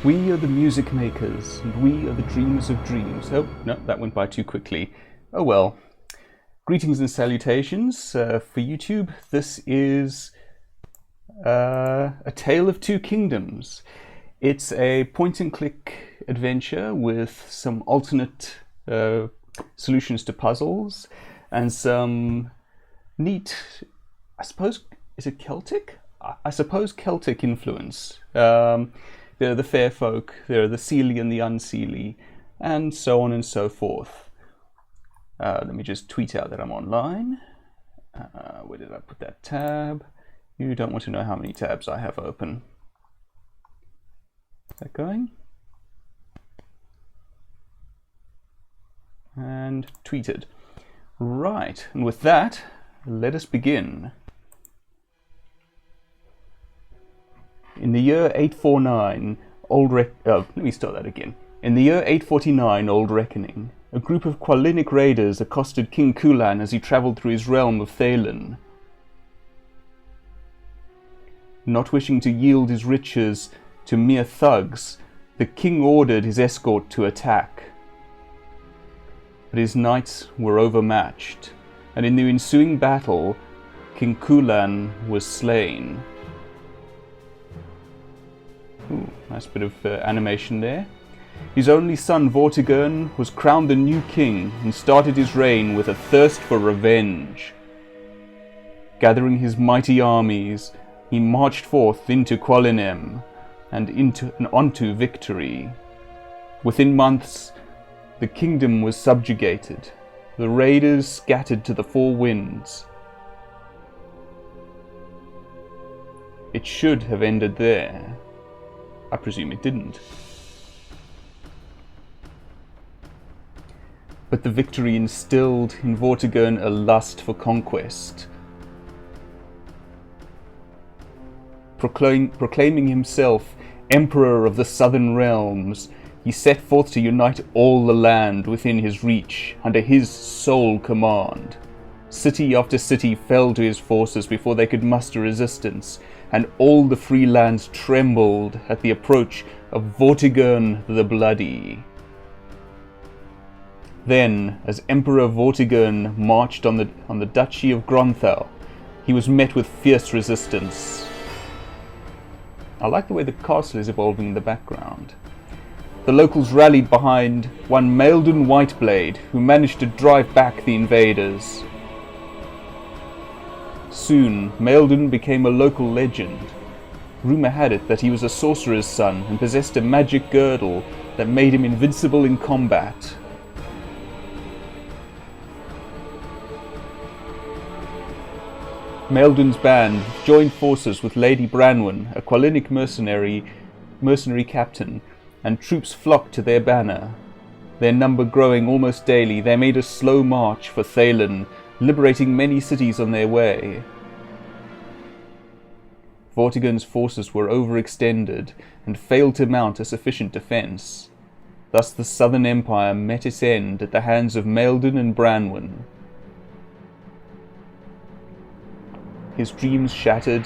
We are the music makers, and we are the dreamers of dreams. Oh, no, that went by too quickly. Oh well. Greetings and salutations for YouTube. This is A Tale of Two Kingdoms. It's a point-and-click adventure with some alternate solutions to puzzles and some neat, I suppose, is it Celtic? I suppose Celtic influence. There are the fair folk, there are the seelie and the unseelie, and so on and so forth. Let me just tweet out that I'm online. Where did I put that tab? You don't want to know how many tabs I have open. Is that going? And tweeted. Right, and with that, let us begin. In the year 849, let me start that again. In the year 849, Old Reckoning, a group of Qualinic raiders accosted King Kulan as he travelled through his realm of Thalen. Not wishing to yield his riches to mere thugs, the king ordered his escort to attack. But his knights were overmatched, and in the ensuing battle, King Kulan was slain. Ooh, nice bit of animation there. His only son Vortigern was crowned the new king and started his reign with a thirst for revenge. Gathering his mighty armies, he marched forth into Qualinem and onto victory. Within months, the kingdom was subjugated, the raiders scattered to the four winds. It should have ended there. I presume it didn't. But the victory instilled in Vortigern a lust for conquest. Proclaiming himself Emperor of the Southern Realms, he set forth to unite all the land within his reach under his sole command. City after city fell to his forces before they could muster resistance, and all the free lands trembled at the approach of Vortigern the Bloody. Then, as Emperor Vortigern marched on the Duchy of Gronthal, he was met with fierce resistance. I like the way the castle is evolving in the background. The locals rallied behind one Maelden Whiteblade, who managed to drive back the invaders. Soon, Maelden became a local legend. Rumour had it that he was a sorcerer's son and possessed a magic girdle that made him invincible in combat. Maelden's band joined forces with Lady Branwen, a Qualinic mercenary captain, and troops flocked to their banner. Their number growing almost daily, they made a slow march for Thalen, liberating many cities on their way. Vortigern's forces were overextended and failed to mount a sufficient defence. Thus the Southern Empire met its end at the hands of Maelden and Branwen. His dreams shattered,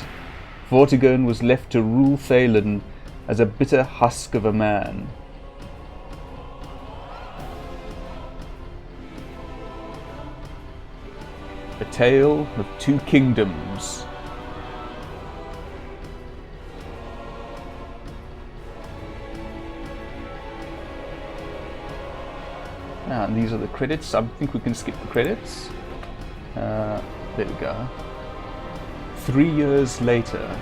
Vortigern was left to rule Thalen as a bitter husk of a man. A Tale of Two Kingdoms. And these are the credits. I think we can skip the credits. There we go. 3 years later.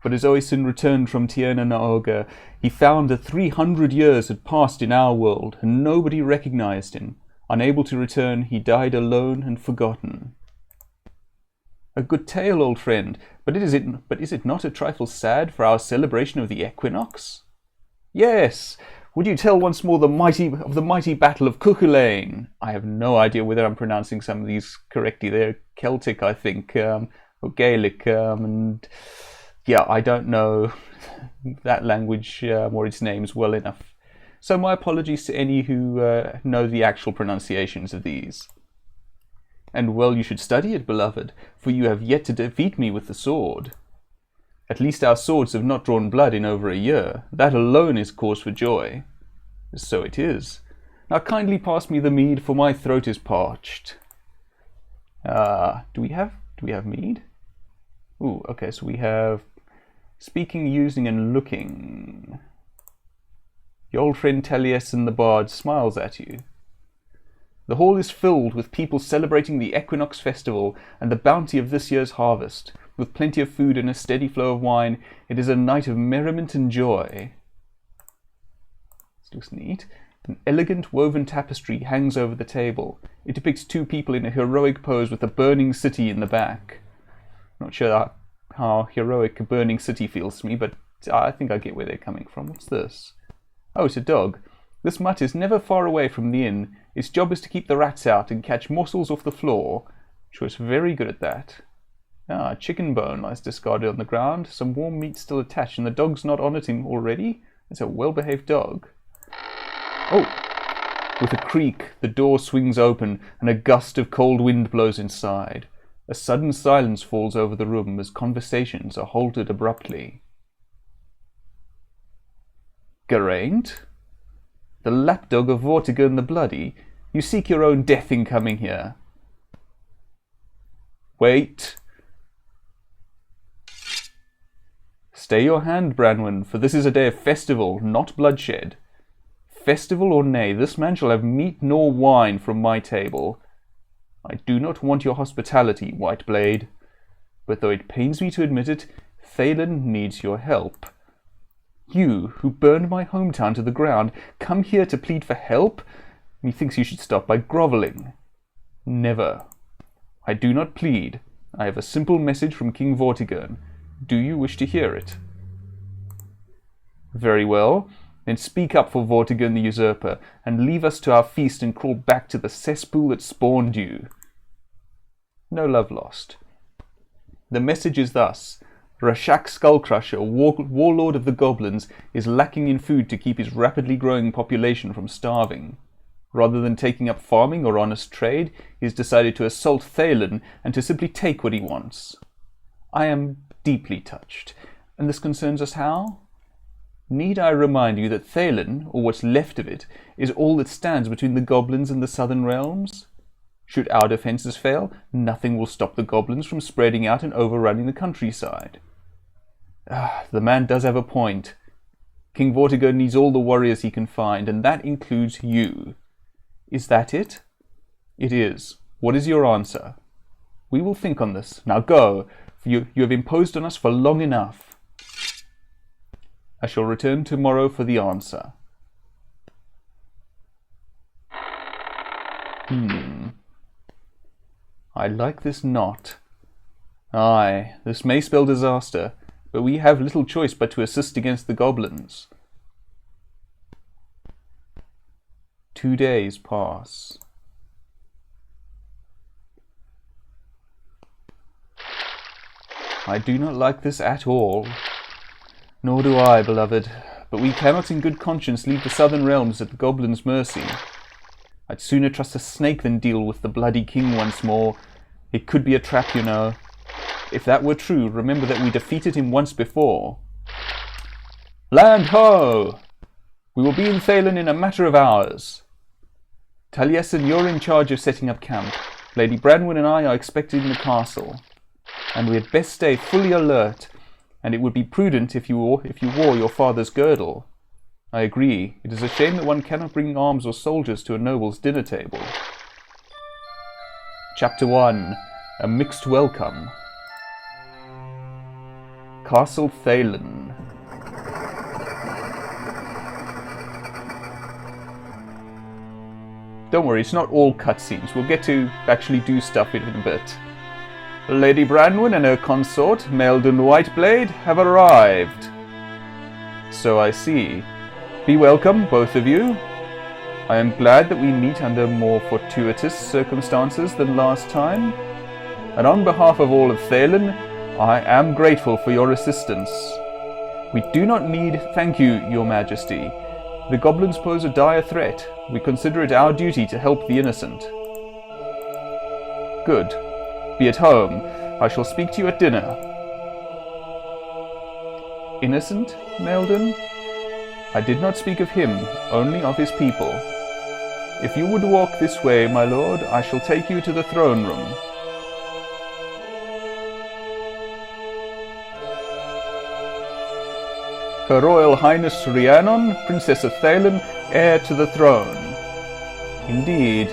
But as Oisin returned from Tierna Naoga, he found that 300 years had passed in our world, and nobody recognized him. Unable to return, he died alone and forgotten. A good tale, old friend, but is it not a trifle sad for our celebration of the equinox? Yes! Would you tell once more of the mighty battle of Cuchulainn? I have no idea whether I'm pronouncing some of these correctly. They're Celtic, I think, or Gaelic, and yeah, I don't know that language or its names well enough. So my apologies to any who know the actual pronunciations of these. And well, you should study it, beloved, for you have yet to defeat me with the sword. At least our swords have not drawn blood in over a year. That alone is cause for joy. So it is. Now kindly pass me the mead, for my throat is parched. Do we have mead? Ooh, okay, so we have speaking, using, and looking. Your old friend Taliesin the Bard smiles at you. The hall is filled with people celebrating the Equinox Festival and the bounty of this year's harvest. With plenty of food and a steady flow of wine, it is a night of merriment and joy. This looks neat. An elegant woven tapestry hangs over the table. It depicts two people in a heroic pose with a burning city in the back. Not sure how heroic a burning city feels to me, but I think I get where they're coming from. What's this? Oh, it's a dog. This mutt is never far away from the inn. Its job is to keep the rats out and catch morsels off the floor. Sure, it's very good at that. A chicken bone lies discarded on the ground. Some warm meat still attached, and the dog's not on it already. It's a well-behaved dog. Oh! With a creak, the door swings open, and a gust of cold wind blows inside. A sudden silence falls over the room as conversations are halted abruptly. Geraint? The lapdog of Vortigern the Bloody? You seek your own death in coming here. Wait. Stay your hand, Branwen, for this is a day of festival, not bloodshed. Festival or nay, this man shall have meat nor wine from my table. I do not want your hospitality, Whiteblade. But though it pains me to admit it, Thalen needs your help. You, who burned my hometown to the ground, come here to plead for help? Methinks you should stop by grovelling. Never. I do not plead. I have a simple message from King Vortigern. Do you wish to hear it? Very well. Then speak up for Vortigern the Usurper, and leave us to our feast and crawl back to the cesspool that spawned you. No love lost. The message is thus. Rashak Skullcrusher, warlord of the goblins, is lacking in food to keep his rapidly growing population from starving. Rather than taking up farming or honest trade, he has decided to assault Thalen and to simply take what he wants. I am deeply touched, and this concerns us how? Need I remind you that Thalen, or what's left of it, is all that stands between the goblins and the southern realms? Should our defences fail, nothing will stop the goblins from spreading out and overrunning the countryside. The man does have a point. King Vortigern needs all the warriors he can find, and that includes you. Is that it? It is. What is your answer? We will think on this. Now go, for you have imposed on us for long enough. I shall return tomorrow for the answer. I like this knot. Aye, this may spell disaster, but we have little choice but to assist against the goblins. 2 days pass. I do not like this at all. Nor do I, beloved, but we cannot in good conscience leave the southern realms at the goblins' mercy. I'd sooner trust a snake than deal with the bloody king once more. It could be a trap, you know. If that were true, remember that we defeated him once before. Land ho! We will be in Thalen in a matter of hours. Taliesin, you're in charge of setting up camp. Lady Branwen and I are expected in the castle. And we had best stay fully alert, and it would be prudent if you wore your father's girdle. I agree. It is a shame that one cannot bring arms or soldiers to a noble's dinner table. Chapter 1. A Mixed Welcome. Castle Thalen. Don't worry, it's not all cutscenes. We'll get to actually do stuff in a bit. Lady Branwen and her consort, Meldon Whiteblade, have arrived. So I see. Be welcome, both of you. I am glad that we meet under more fortuitous circumstances than last time. And on behalf of all of Thalen, I am grateful for your assistance. We do not need thank you, Your Majesty. The goblins pose a dire threat. We consider it our duty to help the innocent. Good. Be at home. I shall speak to you at dinner. Innocent, Meldon? I did not speak of him, only of his people. If you would walk this way, my lord, I shall take you to the throne room. Her Royal Highness Rhiannon, Princess of Thalen, heir to the throne. Indeed.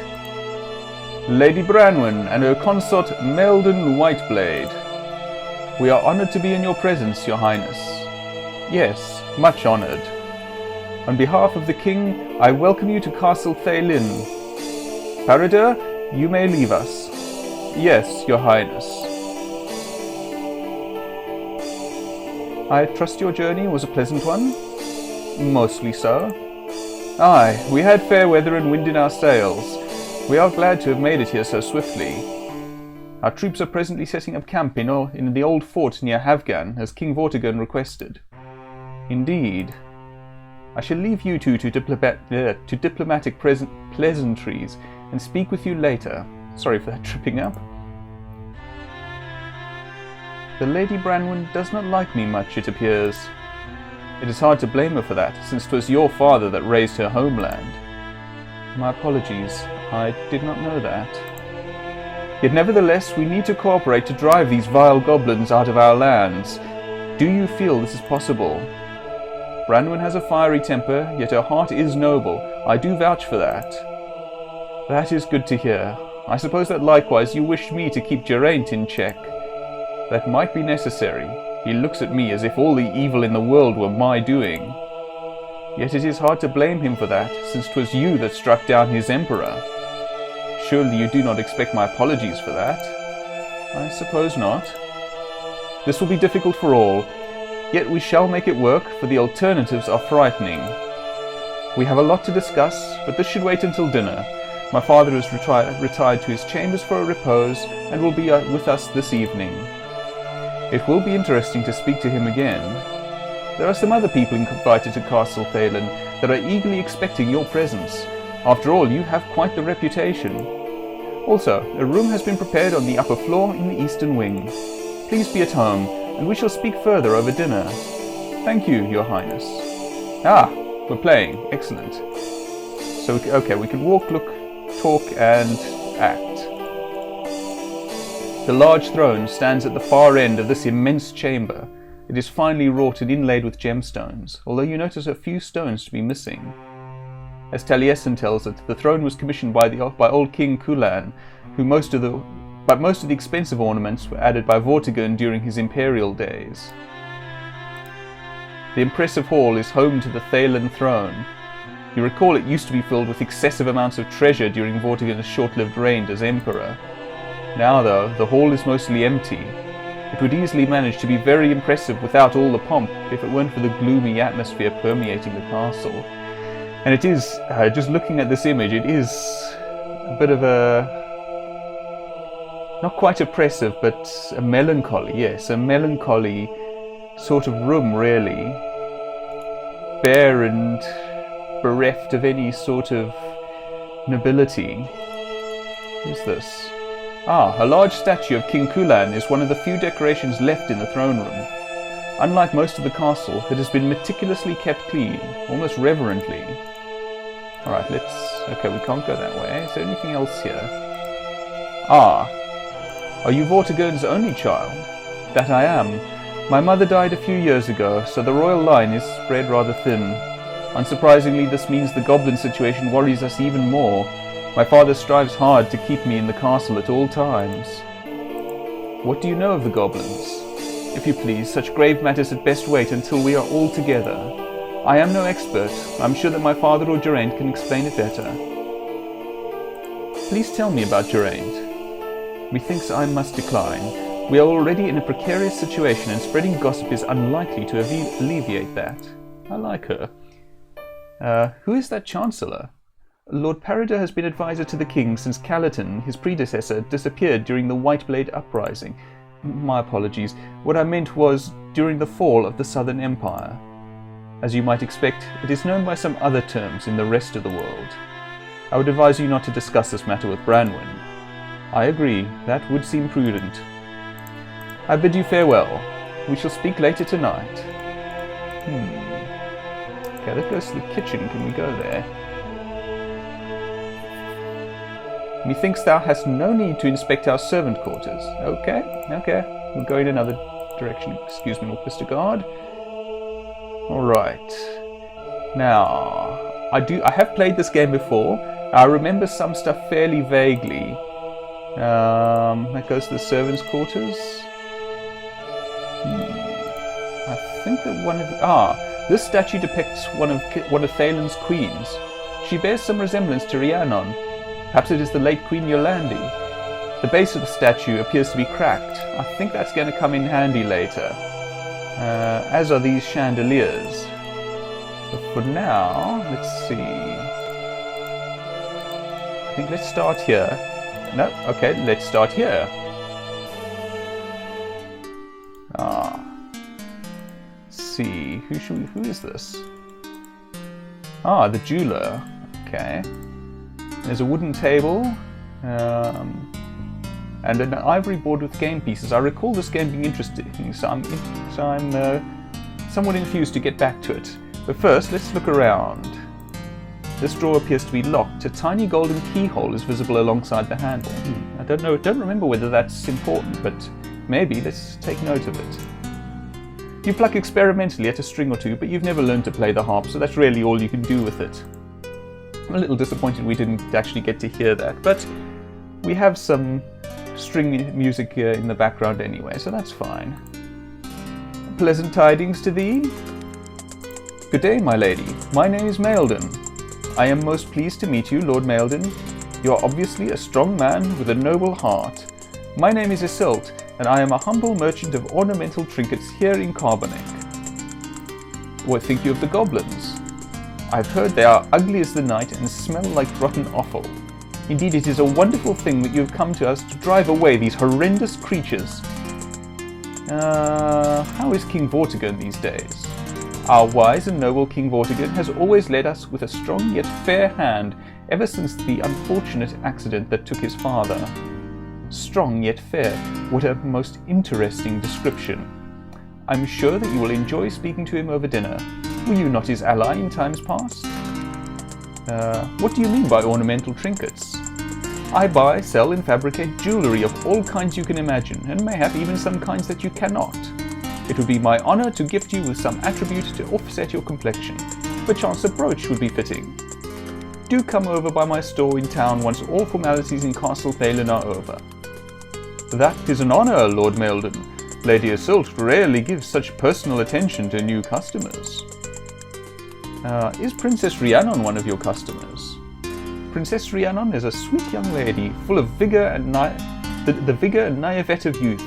Lady Branwen and her consort Meldon Whiteblade. We are honoured to be in your presence, your highness. Yes, much honoured. On behalf of the king, I welcome you to Castle Thaelin. Parador, you may leave us. Yes, your highness. I trust your journey was a pleasant one? Mostly so. Aye, we had fair weather and wind in our sails. We are glad to have made it here so swiftly. Our troops are presently setting up camp in the old fort near Havgan, as King Vortigern requested. Indeed. I shall leave you two to diplomatic pleasantries and speak with you later. Sorry for that tripping up. The Lady Branwen does not like me much, it appears. It is hard to blame her for that, since 'twas your father that raised her homeland. My apologies, I did not know that. Yet nevertheless, we need to cooperate to drive these vile goblins out of our lands. Do you feel this is possible? Branwen has a fiery temper, yet her heart is noble. I do vouch for that. That is good to hear. I suppose that likewise you wish me to keep Geraint in check. That might be necessary. He looks at me as if all the evil in the world were my doing. Yet it is hard to blame him for that, since 'twas you that struck down his emperor. Surely you do not expect my apologies for that? I suppose not. This will be difficult for all, yet we shall make it work, for the alternatives are frightening. We have a lot to discuss, but this should wait until dinner. My father has retired to his chambers for a repose, and will be with us this evening. It will be interesting to speak to him again. There are some other people invited to Castle Thaelin that are eagerly expecting your presence. After all, you have quite the reputation. Also, a room has been prepared on the upper floor in the eastern wing. Please be at home, and we shall speak further over dinner. Thank you, your highness. Ah, we're playing. Excellent. So, okay, we can walk, look, talk, and act. The large throne stands at the far end of this immense chamber. It is finely wrought and inlaid with gemstones, although you notice a few stones to be missing. As Taliesin tells it, the throne was commissioned by old King Kulan, but most of the expensive ornaments were added by Vortigern during his imperial days. The impressive hall is home to the Thaelin throne. You recall it used to be filled with excessive amounts of treasure during Vortigern's short-lived reign as emperor. Now, though, the hall is mostly empty. It would easily manage to be very impressive without all the pomp if it weren't for the gloomy atmosphere permeating the castle. And it is, just looking at this image, it is a bit of a, not quite oppressive, but a melancholy, yes, a melancholy sort of room, really. Bare and bereft of any sort of nobility. Who's this? Ah, a large statue of King Kulan is one of the few decorations left in the throne room. Unlike most of the castle, it has been meticulously kept clean, almost reverently. Alright, okay, we can't go that way. Is there anything else here? Ah, are you Vortigern's only child? That I am. My mother died a few years ago, so the royal line is spread rather thin. Unsurprisingly, this means the goblin situation worries us even more. My father strives hard to keep me in the castle at all times. What do you know of the goblins? If you please, such grave matters had best wait until we are all together. I am no expert. I'm sure that my father or Geraint can explain it better. Please tell me about Geraint. Methinks I must decline. We are already in a precarious situation, and spreading gossip is unlikely to alleviate that. I like her. Who is that Chancellor? Lord Parador has been advisor to the king since Calatin, his predecessor, disappeared during the Whiteblade Uprising. My apologies. What I meant was during the fall of the Southern Empire. As you might expect, it is known by some other terms in the rest of the world. I would advise you not to discuss this matter with Branwen. I agree, that would seem prudent. I bid you farewell. We shall speak later tonight. Okay, that goes to the kitchen. Can we go there? Methinks thou hast no need to inspect our servant quarters. Okay. We'll go in another direction. Excuse me, Mr. Guard. Alright. Now, I have played this game before. I remember some stuff fairly vaguely. That goes to the servants' quarters. I think that one of this statue depicts one of Thalen's queens. She bears some resemblance to Rhiannon. Perhaps it is the late Queen Yolandi. The base of the statue appears to be cracked. I think that's going to come in handy later. As are these chandeliers. But for now, let's see. I think let's start here. No, okay, let's start here. Let's see, who is this? The jeweler. Okay. There's a wooden table, and an ivory board with game pieces. I recall this game being interesting, so I'm somewhat enthused to get back to it. But first, let's look around. This drawer appears to be locked. A tiny golden keyhole is visible alongside the handle. I don't remember whether that's important, but maybe. Let's take note of it. You pluck experimentally at a string or two, but you've never learned to play the harp, so that's really all you can do with it. I'm a little disappointed we didn't actually get to hear that, but we have some string music in the background anyway, so that's fine. Pleasant tidings to thee. Good day, my lady. My name is Maelden. I am most pleased to meet you, Lord Maelden. You are obviously a strong man with a noble heart. My name is Iseult, and I am a humble merchant of ornamental trinkets here in Carbonek. What think you of the goblins? I've heard they are ugly as the night and smell like rotten offal. Indeed, it is a wonderful thing that you have come to us to drive away these horrendous creatures. How is King Vortigern these days? Our wise and noble King Vortigern has always led us with a strong yet fair hand ever since the unfortunate accident that took his father. Strong yet fair, what a most interesting description. I'm sure that you will enjoy speaking to him over dinner. Were you not his ally in times past? What do you mean by ornamental trinkets? I buy, sell and fabricate jewellery of all kinds you can imagine, and mayhap even some kinds that you cannot. It would be my honour to gift you with some attribute to offset your complexion. Perchance a brooch would be fitting. Do come over by my store in town once all formalities in Castle Thalen are over. That is an honour, Lord Maelden. Lady Iseult rarely gives such personal attention to new customers. Is Princess Rhiannon one of your customers? Princess Rhiannon is a sweet young lady, full of vigour and the vigour and naivete of youth,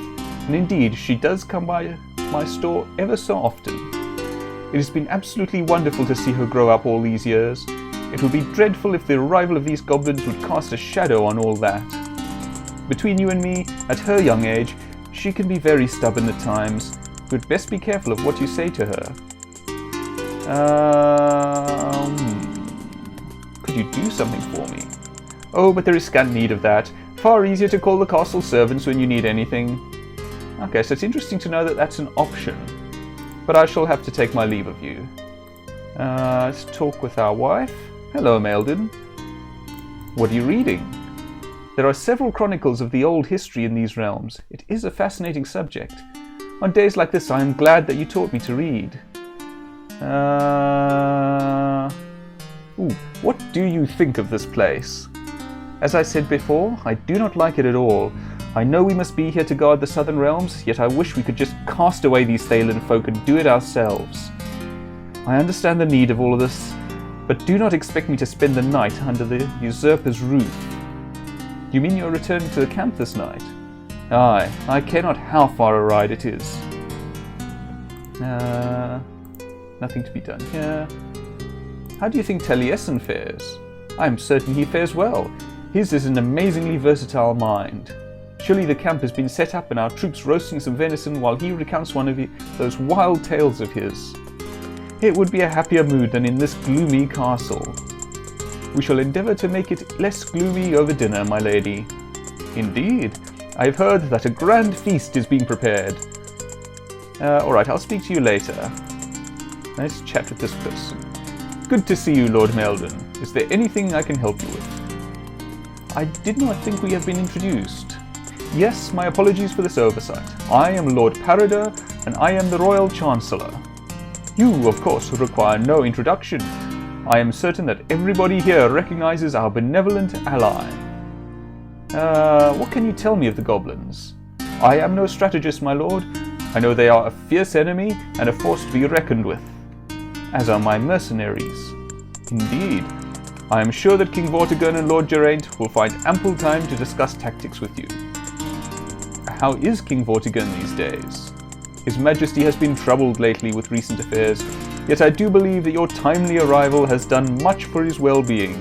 and indeed she does come by my store ever so often. It has been absolutely wonderful to see her grow up all these years. It would be dreadful if the arrival of these goblins would cast a shadow on all that. Between you and me, at her young age, she can be very stubborn at times. You'd best be careful of what you say to her. Could you do something for me? Oh, but there is scant need of that. Far easier to call the castle servants when you need anything. Okay, so it's interesting to know that that's an option. But I shall have to take my leave of you. Let's talk with our wife. Hello, Maelden. What are you reading? There are several chronicles of the old history in these realms. It is a fascinating subject. On days like this, I am glad that you taught me to read. What do you think of this place? As I said before, I do not like it at all. I know we must be here to guard the southern realms, yet I wish we could just cast away these Thalen folk and do it ourselves. I understand the need of all of this, but do not expect me to spend the night under the usurper's roof. You mean you're returning to the camp this night? Aye, I care not how far a ride it is. Nothing to be done here. How do you think Taliesin fares? I am certain he fares well. His is an amazingly versatile mind. Surely the camp has been set up and our troops roasting some venison while he recounts one of those wild tales of his. It would be a happier mood than in this gloomy castle. We shall endeavour to make it less gloomy over dinner, my lady. Indeed, I have heard that a grand feast is being prepared. Alright, I'll speak to you later. Let's chat with this person. Good to see you, Lord Meldon. Is there anything I can help you with? I did not think we have been introduced. Yes, my apologies for this oversight. I am Lord Parada, and I am the Royal Chancellor. You, of course, require no introduction. I am certain that everybody here recognizes our benevolent ally. What can you tell me of the goblins? I am no strategist, my lord. I know they are a fierce enemy and a force to be reckoned with, as are my mercenaries. Indeed, I am sure that King Vortigern and Lord Geraint will find ample time to discuss tactics with you. How is King Vortigern these days? His Majesty has been troubled lately with recent affairs, yet I do believe that your timely arrival has done much for his well-being.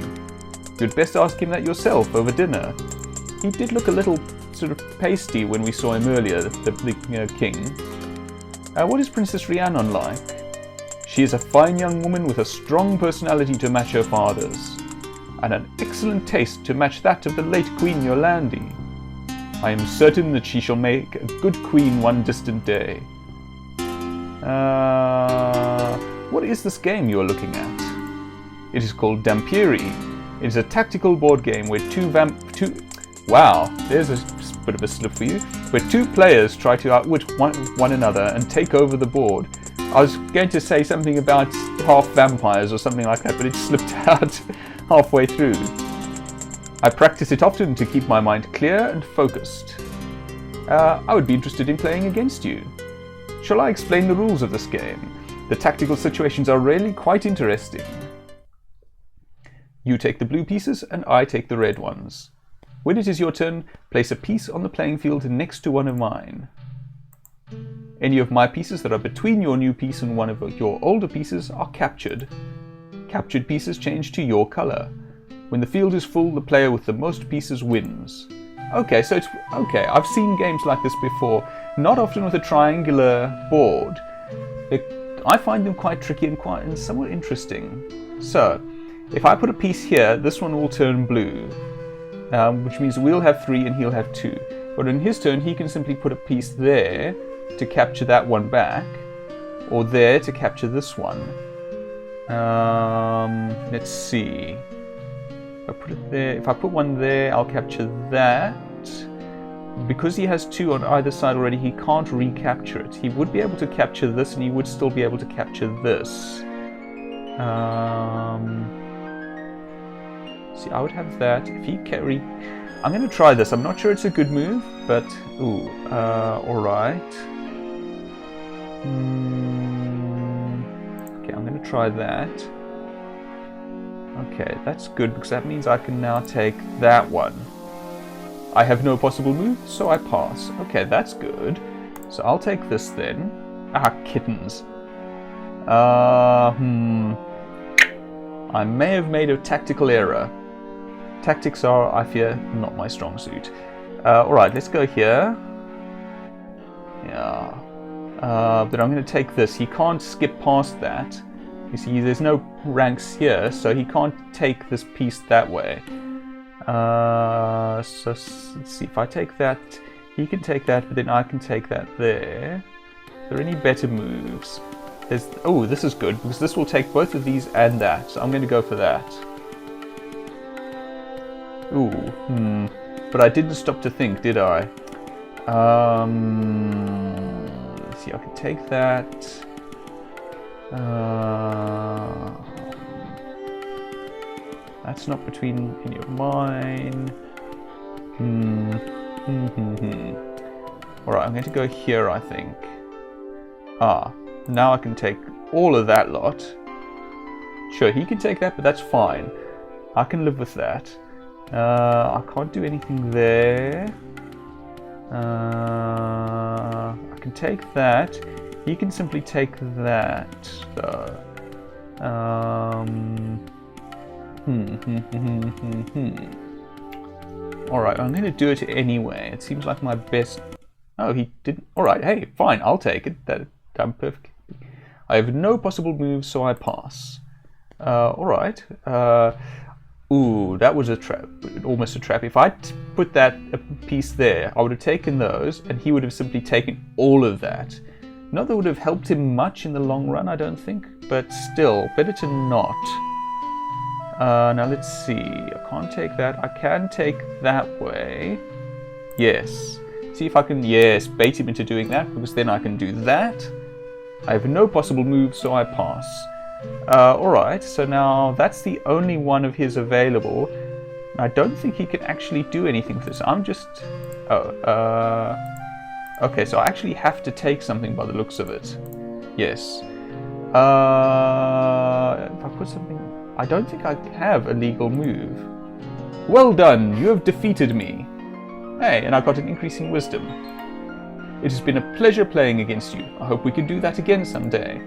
You'd best ask him that yourself over dinner. He did look a little sort of pasty when we saw him earlier, the king. What is Princess Rhiannon like? She is a fine young woman with a strong personality to match her father's, and an excellent taste to match that of the late Queen Yolandi. I am certain that she shall make a good queen one distant day. What is this game you are looking at? It is called Dampiri. It is a tactical board game where wow, there's a bit of a slip for you. Where two players try to outwit one another and take over the board. I was going to say something about half vampires or something like that, but it slipped out halfway through. I practice it often to keep my mind clear and focused. I would be interested in playing against you. Shall I explain the rules of this game? The tactical situations are really quite interesting. You take the blue pieces and I take the red ones. When it is your turn, place a piece on the playing field next to one of mine. Any of my pieces that are between your new piece and one of your older pieces are captured. Captured pieces change to your color. When the field is full, the player with the most pieces wins. Okay, so it's okay. I've seen games like this before, not often with a triangular board. I find them quite tricky and somewhat interesting. So, if I put a piece here, this one will turn blue, which means we'll have 3 and he'll have 2. But in his turn, he can simply put a piece there to capture that one back, or there to capture this one. Let's see. If I put it there, if I put one there, I'll capture that. Because he has 2 on either side already, he can't recapture it. He would be able to capture this, and he would still be able to capture this. See, I would have that. If he carry, I'm going to try this. I'm not sure it's a good move, but all right. Okay, I'm going to try that. Okay, that's good because that means I can now take that one. I have no possible move, so I pass. Okay, that's good. So I'll take this then. Ah, kittens. I may have made a tactical error. Tactics are, I fear, not my strong suit. Alright, let's go here. Yeah. But I'm going to take this. He can't skip past that. You see, there's no ranks here, so he can't take this piece that way. So let's see, if I take that, he can take that, but then I can take that there. Are there any better moves? Oh, this is good, because this will take both of these and that, so I'm going to go for that. Ooh, but I didn't stop to think, did I? Let's see, I can take that. That's not between any of mine. Alright, I'm going to go here, I think. Now I can take all of that lot. Sure, he can take that, but that's fine. I can live with that. I can't do anything there. I can take that. He can simply take that, though. Alright, I'm going to do it anyway. It seems like my best... Oh, he didn't... Alright, hey, fine, I'll take it. I'm perfect. I have no possible moves, so I pass. Alright. Ooh, that was a trap. Almost a trap. If I put that piece there, I would have taken those, and he would have simply taken all of that. Not that it would have helped him much in the long run, I don't think, but still, better to not. Now let's see, I can't take that. I can take that way. Yes. See if I can, yes, bait him into doing that, because then I can do that. I have no possible move, so I pass. Alright, so now that's the only one of his available. I don't think he can actually do anything with this. I'm just... okay, so I actually have to take something by the looks of it. Yes. If I put something... I don't think I have a legal move. Well done, you have defeated me. Hey, and I got an increase in wisdom. It has been a pleasure playing against you. I hope we can do that again someday.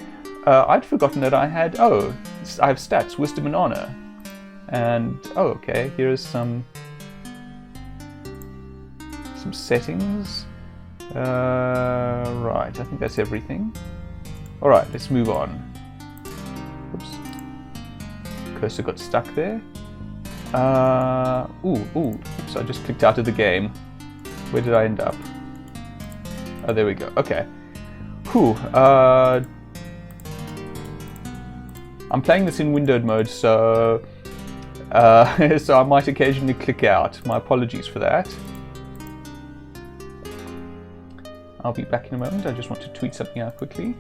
I'd forgotten that I had... Oh, I have stats, wisdom and honor. And, oh, okay, here is some settings. Right, I think that's everything. Alright, let's move on. Oops. Cursor got stuck there. Oops, I just clicked out of the game. Where did I end up? Oh, there we go. Okay. Whew. I'm playing this in windowed mode, so so I might occasionally click out. My apologies for that. I'll be back in a moment. I just want to tweet something out quickly.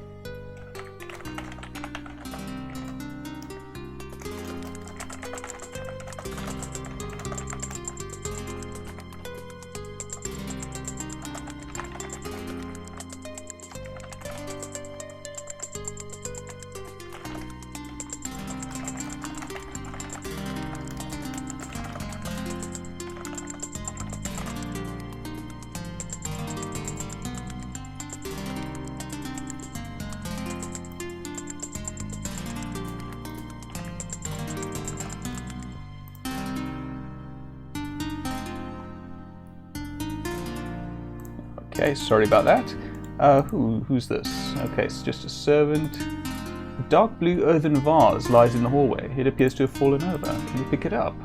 Okay, sorry about that. Who's this? Okay, it's just a servant. A dark blue earthen vase lies in the hallway. It appears to have fallen over. Can you pick it up?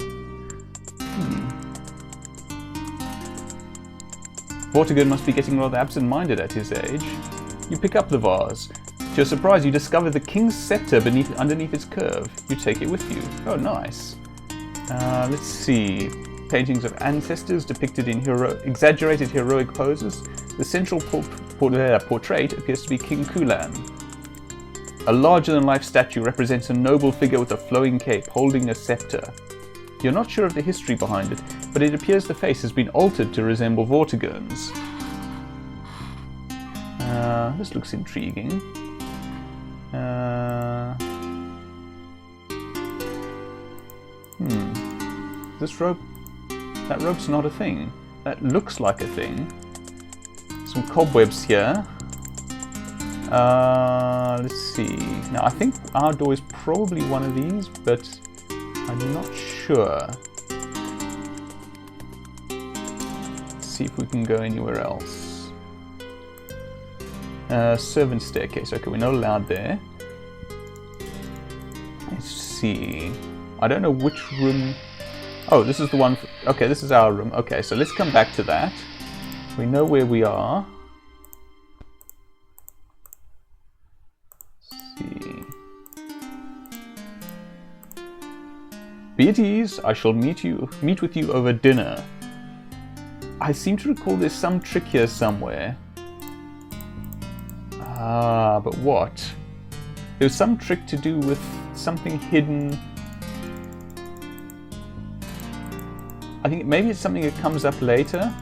Vortigern must be getting rather absent-minded at his age. You pick up the vase. To your surprise, you discover the king's scepter underneath its curve. You take it with you. Oh, nice. Let's see. Paintings of ancestors depicted in exaggerated heroic poses. The central portrait appears to be King Kulan. A larger-than-life statue represents a noble figure with a flowing cape, holding a scepter. You're not sure of the history behind it, but it appears the face has been altered to resemble Vortigern's. This looks intriguing. This rope... That rope's not a thing. That looks like a thing. Some cobwebs here. Let's see. Now I think our door is probably one of these, but I'm not sure. Let's see if we can go anywhere else. Servant staircase. Okay, we're not allowed there. Let's see. I don't know which room... Oh, this is the one... Okay, this is our room. Okay, so let's come back to that. We know where we are. Let's see. Be at ease. I shall meet with you over dinner. I seem to recall there's some trick here somewhere. Ah, but what? There's some trick to do with something hidden. I think maybe it's something that comes up later.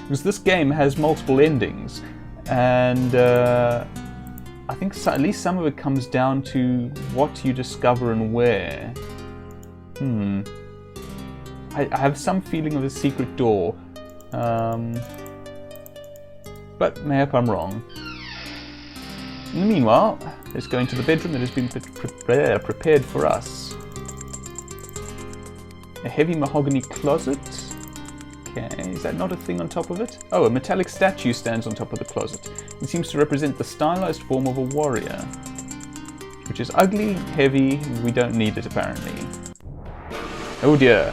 Because this game has multiple endings, and I think at least some of it comes down to what you discover and where. I have some feeling of a secret door, but maybe I'm wrong. In the meanwhile, let's go into the bedroom that has been prepared for us. A heavy mahogany closet. Okay, is that not a thing on top of it? Oh, a metallic statue stands on top of the closet. It seems to represent the stylized form of a warrior, which is ugly, heavy, we don't need it apparently. Oh dear.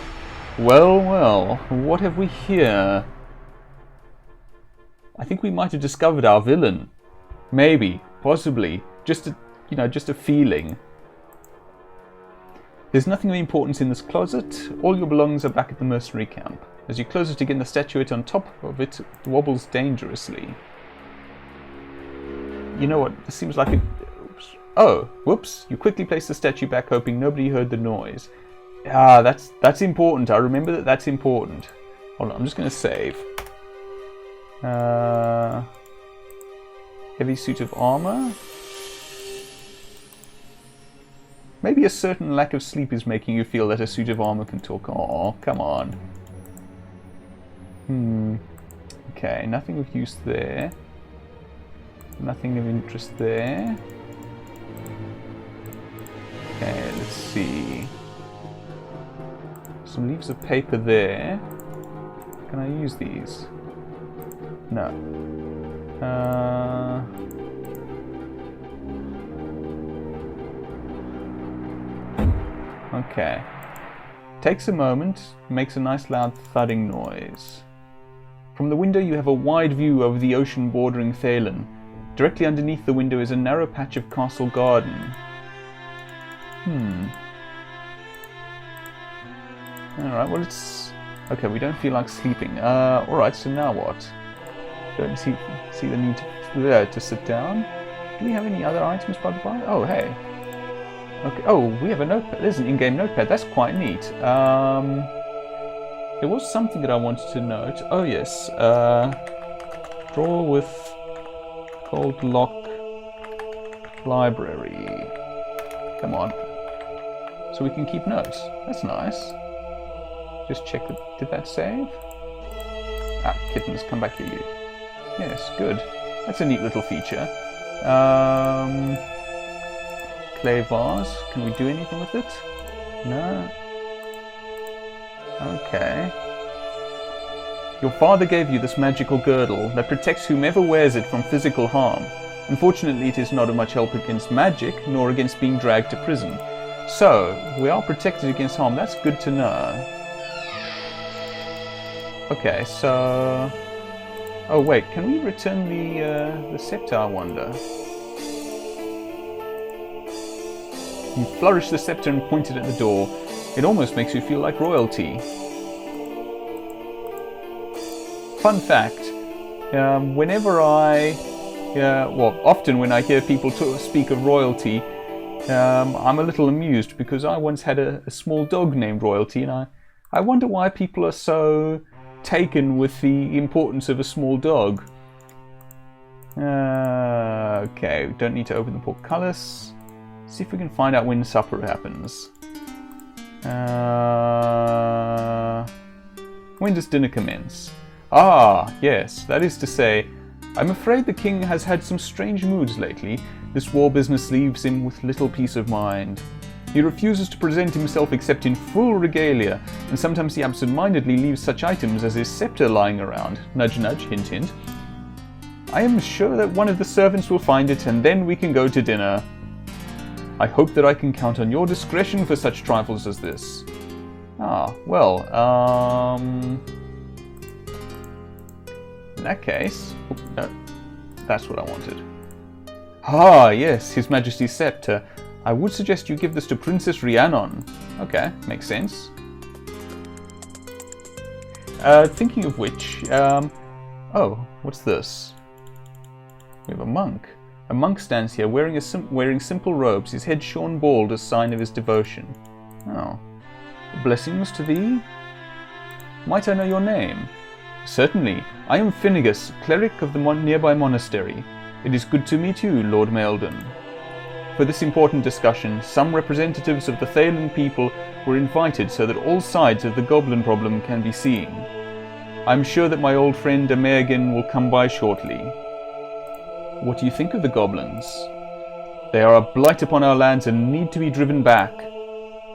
Well, well, what have we here? I think we might have discovered our villain. Maybe, possibly, just a feeling. There's nothing of importance in this closet. All your belongings are back at the mercenary camp. As you close it again, the statuette on top of it wobbles dangerously. You know what? This seems like it. Oh, whoops! You quickly place the statue back, hoping nobody heard the noise. Ah, that's important. I remember that that's important. Hold on, I'm just going to save. Heavy suit of armor. Maybe a certain lack of sleep is making you feel that a suit of armor can talk. Oh, come on. Okay, nothing of use there. Nothing of interest there. Okay, let's see. Some leaves of paper there. Can I use these? No. Okay. Takes a moment, makes a nice loud thudding noise. From the window you have a wide view over the ocean bordering Thalen. Directly underneath the window is a narrow patch of castle garden. Alright, well it's... Okay, we don't feel like sleeping. Alright, so now what? Don't see the need to sit down. Do we have any other items by the by? Oh, hey. Okay. Oh, we have a notepad. There's an in-game notepad. That's quite neat. There was something that I wanted to note. Oh, yes. Drawer with gold lock library. Come on. So we can keep notes. That's nice. Just check that. Did that save? Ah, kittens, come back here, you. Yes, good. That's a neat little feature. Clay vase. Can we do anything with it? No. Okay. Your father gave you this magical girdle that protects whomever wears it from physical harm. Unfortunately, it is not of much help against magic, nor against being dragged to prison. So, we are protected against harm. That's good to know. Okay, so... Oh wait, can we return the scepter, I wonder? You flourish the scepter and point it at the door. It almost makes you feel like royalty. Fun fact, whenever often when I hear people speak of royalty, I'm a little amused because I once had a small dog named Royalty, and I wonder why people are so taken with the importance of a small dog. Okay, we don't need to open the portcullis. See if we can find out when supper happens. When does dinner commence? Ah, yes, that is to say, I'm afraid the king has had some strange moods lately. This war business leaves him with little peace of mind. He refuses to present himself except in full regalia, and sometimes he absent-mindedly leaves such items as his scepter lying around. Nudge nudge, hint hint. I am sure that one of the servants will find it, and then we can go to dinner. I hope that I can count on your discretion for such trifles as this. Ah, well, in that case... Oh, no, that's what I wanted. Ah, yes, His Majesty's scepter. I would suggest you give this to Princess Rhiannon. Okay, makes sense. Thinking of which, oh, what's this? We have a monk. A monk stands here wearing simple robes, his head shorn bald as sign of his devotion. Oh. Blessings to thee? Might I know your name? Certainly. I am Finnegas, cleric of the nearby monastery. It is good to meet you, Lord Meldon. For this important discussion, some representatives of the Thalen people were invited so that all sides of the goblin problem can be seen. I am sure that my old friend Amergin will come by shortly. What do you think of the goblins? They are a blight upon our lands and need to be driven back.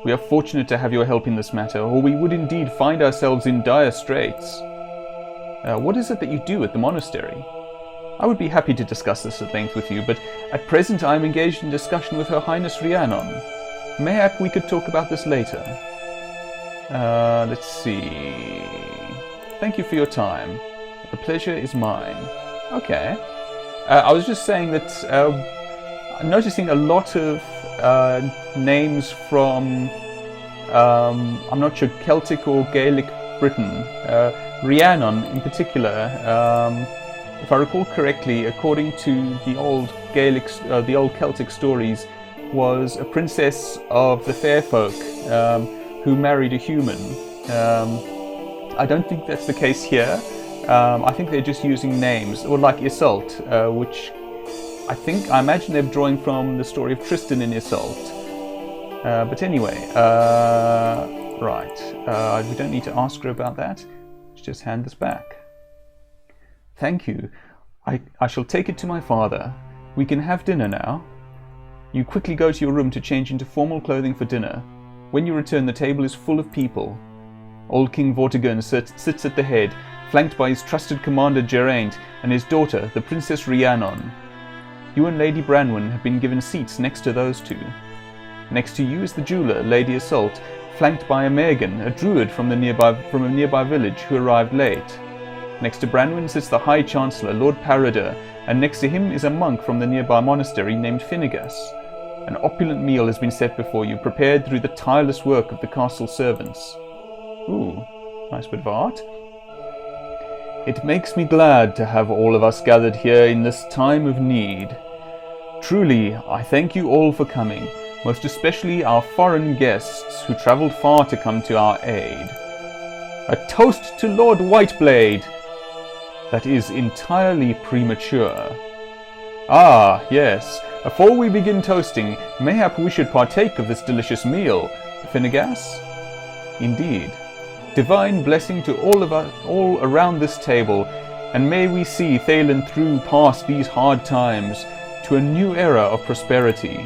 We are fortunate to have your help in this matter, or we would indeed find ourselves in dire straits. What is it that you do at the monastery? I would be happy to discuss this at length with you, but at present I am engaged in discussion with Her Highness Rhiannon. Mayhap we could talk about this later. Let's see... Thank you for your time. The pleasure is mine. Okay. I was just saying that I'm noticing a lot of names from, I'm not sure, Celtic or Gaelic Britain. Rhiannon in particular, if I recall correctly, according to the old the old Celtic stories, was a princess of the fair folk who married a human. I don't think that's the case here. I think they're just using names, or like Iseult, which I imagine they're drawing from the story of Tristan in Iseult. But anyway, right, we don't need to ask her about that. Let's just hand this back. Thank you. I shall take it to my father. We can have dinner now. You quickly go to your room to change into formal clothing for dinner. When you return, the table is full of people. Old King Vortigern sits at the head, flanked by his trusted commander Geraint and his daughter, the Princess Rhiannon. You and Lady Branwen have been given seats next to those two. Next to you is the jeweller, Lady Iseult, flanked by a Megan, a druid from a nearby village who arrived late. Next to Branwen sits the High Chancellor, Lord Paradur, and next to him is a monk from the nearby monastery named Finnegas. An opulent meal has been set before you, prepared through the tireless work of the castle servants. Ooh, nice bit of art. It makes me glad to have all of us gathered here in this time of need. Truly, I thank you all for coming, most especially our foreign guests who travelled far to come to our aid. A toast to Lord Whiteblade! That is entirely premature. Ah, yes. Before we begin toasting, mayhap we should partake of this delicious meal, Finnegas? Indeed. Divine blessing to all of us, all around this table, and may we see Thaylen through past these hard times to a new era of prosperity.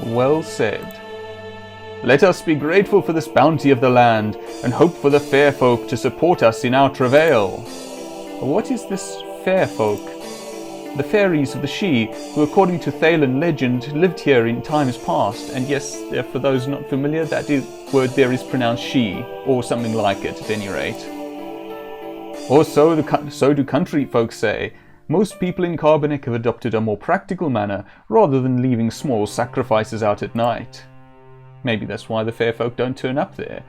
Well said. Let us be grateful for this bounty of the land, and hope for the fair folk to support us in our travail. What is this fair folk? The fairies of the Sidhe, who according to Thaylen legend lived here in times past, and yes, for those not familiar, that word there is pronounced she, or something like it at any rate. Or so do country folk say. Most people in Carbonek have adopted a more practical manner, rather than leaving small sacrifices out at night. Maybe that's why the fair folk don't turn up there.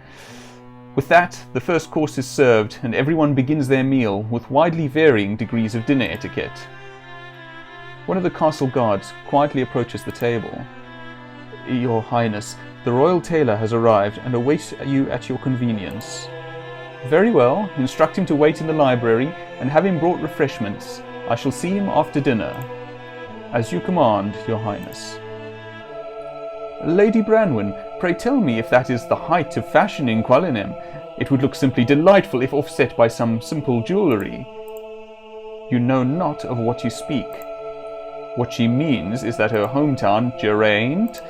With that, the first course is served, and everyone begins their meal, with widely varying degrees of dinner etiquette. One of the castle guards quietly approaches the table. Your Highness, the royal tailor has arrived and awaits you at your convenience. Very well, instruct him to wait in the library and have him brought refreshments. I shall see him after dinner. As you command, Your Highness. Lady Branwen, pray tell me if that is the height of fashion in Qualinem. It would look simply delightful if offset by some simple jewellery. You know not of what you speak. What she means is that her hometown, Geraint,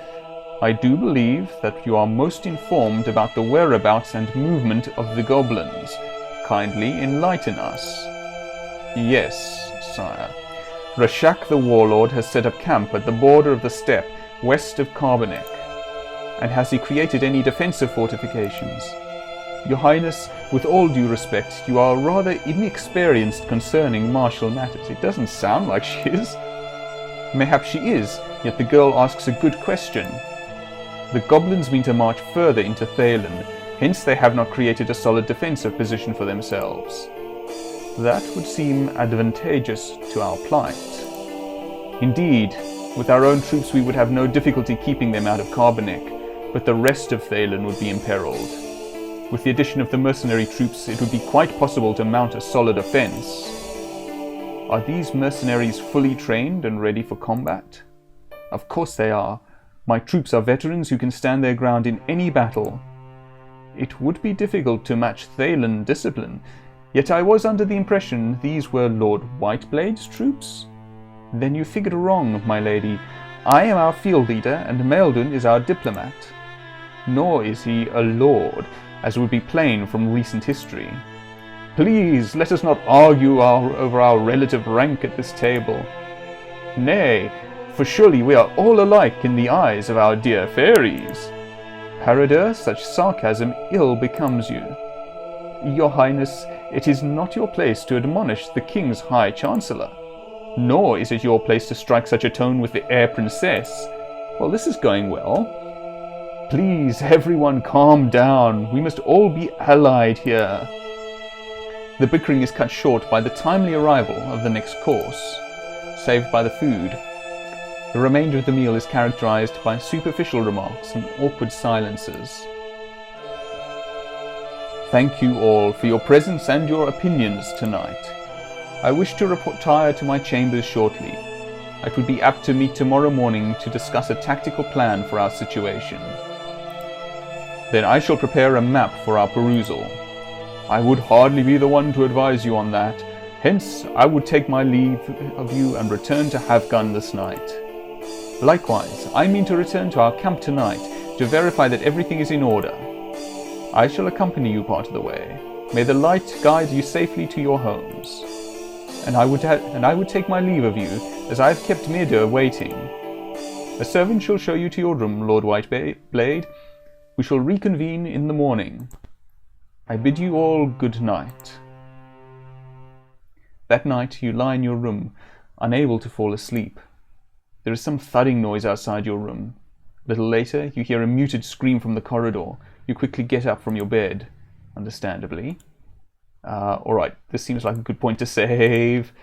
I do believe that you are most informed about the whereabouts and movement of the goblins. Kindly enlighten us. Yes, sire. Rashak the warlord has set up camp at the border of the steppe, west of Carbonek. And has he created any defensive fortifications? Your Highness, with all due respect, you are rather inexperienced concerning martial matters. It doesn't sound like she is. Mayhap she is, yet the girl asks a good question. The goblins mean to march further into Thaylen, hence they have not created a solid defensive position for themselves. That would seem advantageous to our plight. Indeed, with our own troops we would have no difficulty keeping them out of Carbonek, but the rest of Thaylen would be imperiled. With the addition of the mercenary troops, it would be quite possible to mount a solid offence. Are these mercenaries fully trained and ready for combat? Of course they are. My troops are veterans who can stand their ground in any battle. It would be difficult to match Thaylen discipline, yet I was under the impression these were Lord Whiteblade's troops? Then you figured wrong, my lady. I am our field leader, and Maeldun is our diplomat. Nor is he a lord, as would be plain from recent history. Please, let us not argue over our relative rank at this table. Nay, for surely we are all alike in the eyes of our dear fairies. Paradur, such sarcasm ill becomes you. Your Highness, it is not your place to admonish the King's High Chancellor. Nor is it your place to strike such a tone with the Air Princess. Well, this is going well. Please, everyone, calm down. We must all be allied here. The bickering is cut short by the timely arrival of the next course, saved by the food. The remainder of the meal is characterized by superficial remarks and awkward silences. Thank you all for your presence and your opinions tonight. I wish to retire to my chambers shortly. I would be apt to meet tomorrow morning to discuss a tactical plan for our situation. Then I shall prepare a map for our perusal. I would hardly be the one to advise you on that. Hence, I would take my leave of you and return to Havgun this night. Likewise, I mean to return to our camp tonight to verify that everything is in order. I shall accompany you part of the way. May the light guide you safely to your homes. And I would take my leave of you, as I have kept Mirda waiting. A servant shall show you to your room, Lord Whiteblade. We shall reconvene in the morning. I bid you all good night. That night you lie in your room, unable to fall asleep. There is some thudding noise outside your room. A little later, you hear a muted scream from the corridor. You quickly get up from your bed, understandably. Alright, this seems like a good point to save.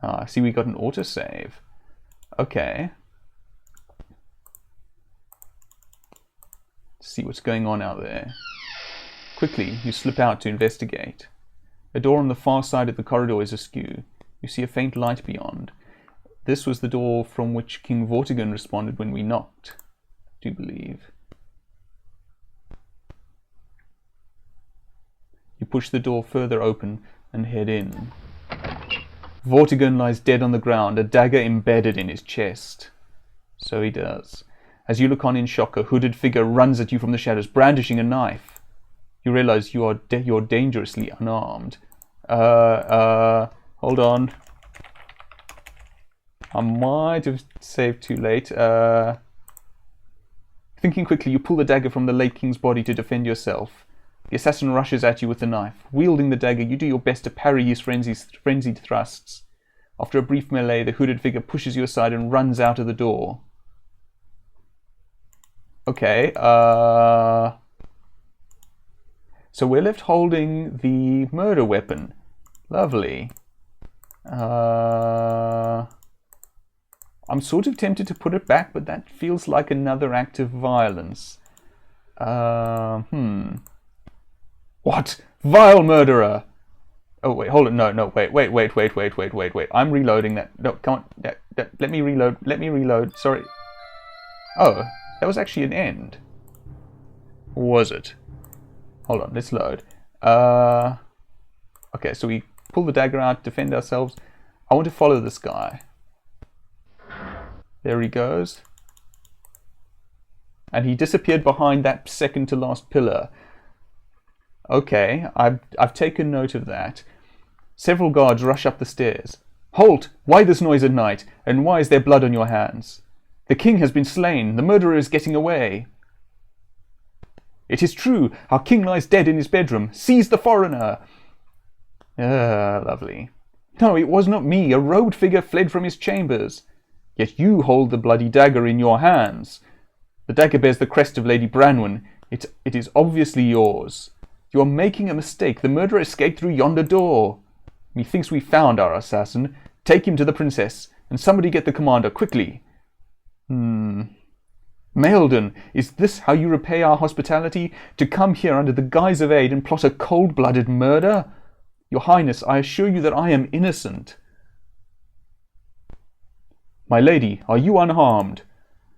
I see we got an autosave. Okay. Let's see what's going on out there. Quickly, you slip out to investigate. A door on the far side of the corridor is askew. You see a faint light beyond. This was the door from which King Vortigern responded when we knocked, I do believe. You push the door further open and head in. Vortigern lies dead on the ground, a dagger embedded in his chest. So he does. As you look on in shock, a hooded figure runs at you from the shadows, brandishing a knife. You realize you're dangerously unarmed. Hold on. I might have saved too late. Thinking quickly, you pull the dagger from the late king's body to defend yourself. The assassin rushes at you with the knife. Wielding the dagger, you do your best to parry his frenzied thrusts. After a brief melee, the hooded figure pushes you aside and runs out of the door. Okay, so we're left holding the murder weapon. Lovely. I'm sort of tempted to put it back, but that feels like another act of violence. What? Vile murderer! Oh, wait, hold on. No, wait. I'm reloading that. No, come on. Let me reload. Sorry. Oh, that was actually an end. Was it? Hold on, let's load. Okay, so we pull the dagger out, defend ourselves. I want to follow this guy. There he goes. And he disappeared behind that second to last pillar. Okay, I've taken note of that. Several guards rush up the stairs. Halt! Why this noise at night? And why is there blood on your hands? The king has been slain. The murderer is getting away. It is true. Our king lies dead in his bedroom. Seize the foreigner. Lovely. No, it was not me. A robed figure fled from his chambers. Yet you hold the bloody dagger in your hands. The dagger bears the crest of Lady Branwen. It is obviously yours. You are making a mistake. The murderer escaped through yonder door. Methinks we found our assassin. Take him to the princess, and somebody get the commander, quickly. Maelden, is this how you repay our hospitality? To come here under the guise of aid and plot a cold-blooded murder? Your Highness, I assure you that I am innocent. My lady, are you unharmed?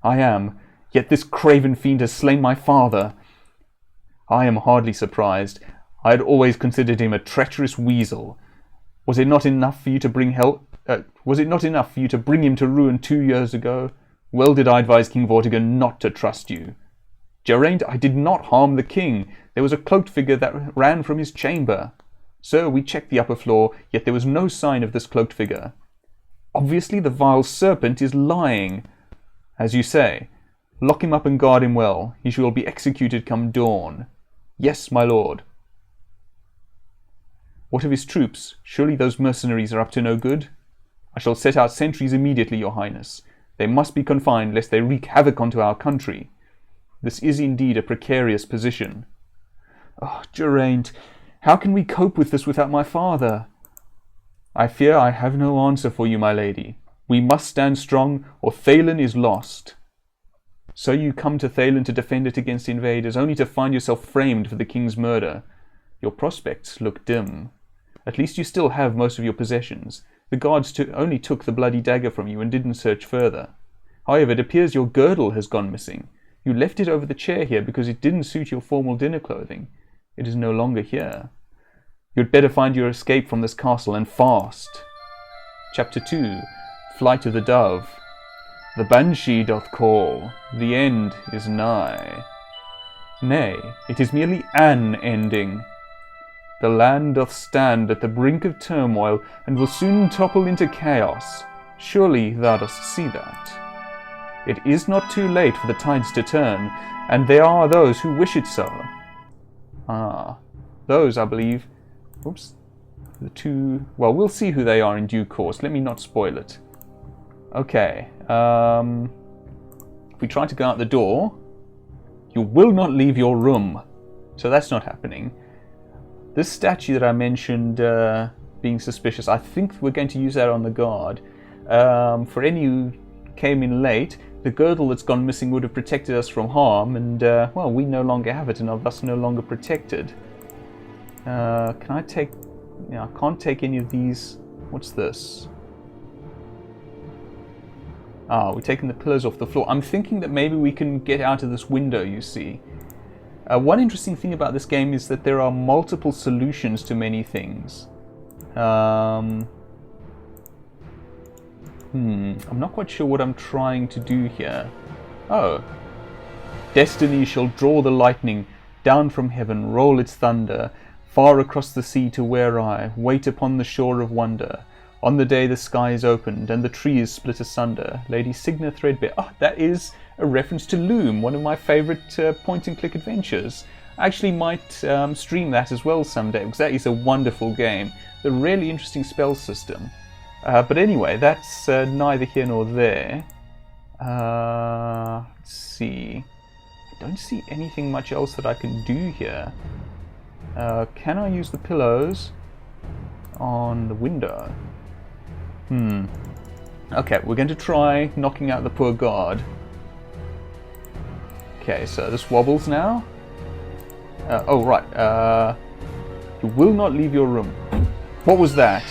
I am, yet this craven fiend has slain my father. I am hardly surprised. I had always considered him a treacherous weasel. Was it not enough for you to bring him to ruin 2 years ago? Well did I advise King Vortigern not to trust you. Geraint, I did not harm the king. There was a cloaked figure that ran from his chamber. Sir, we checked the upper floor, yet there was no sign of this cloaked figure. Obviously the vile serpent is lying. As you say, lock him up and guard him well. He shall be executed come dawn. Yes, my lord. What of his troops? Surely those mercenaries are up to no good? I shall set out sentries immediately, your highness. They must be confined, lest they wreak havoc onto our country. This is indeed a precarious position. Oh, Geraint, how can we cope with this without my father? I fear I have no answer for you, my lady. We must stand strong, or Thaylen is lost. So you come to Thaylen to defend it against invaders, only to find yourself framed for the king's murder. Your prospects look dim. At least you still have most of your possessions. The guards only took the bloody dagger from you and didn't search further. However, it appears your girdle has gone missing. You left it over the chair here because it didn't suit your formal dinner clothing. It is no longer here. You'd better find your escape from this castle, and fast. Chapter 2. Flight of the Dove. The Banshee doth call. The end is nigh. Nay, it is merely an ending. The land doth stand at the brink of turmoil, and will soon topple into chaos. Surely thou dost see that. It is not too late for the tides to turn, and there are those who wish it so. Those, I believe... Oops. The two... Well, we'll see who they are in due course. Let me not spoil it. Okay. If we try to go out the door, you will not leave your room. So that's not happening. This statue that I mentioned being suspicious, I think we're going to use that on the guard. For any who came in late, the girdle that's gone missing would have protected us from harm, and, well, we no longer have it and are thus no longer protected. Can I take... Yeah, I can't take any of these... What's this? We're taking the pillars off the floor. I'm thinking that maybe we can get out of this window, you see. One interesting thing about this game is that there are multiple solutions to many things. I'm not quite sure what I'm trying to do here. Oh. Destiny shall draw the lightning down from heaven, roll its thunder, far across the sea to where I wait upon the shore of wonder. On the day the sky is opened and the trees split asunder, Lady Signa Threadbare. Oh, that is a reference to Loom, one of my favourite point-and-click adventures. I actually might stream that as well someday, because that is a wonderful game. A really interesting spell system. But anyway, that's neither here nor there. Let's see. I don't see anything much else that I can do here. Can I use the pillows on the window? Okay, we're going to try knocking out the poor guard. Okay, so this wobbles now. Oh, right. You will not leave your room. What was that?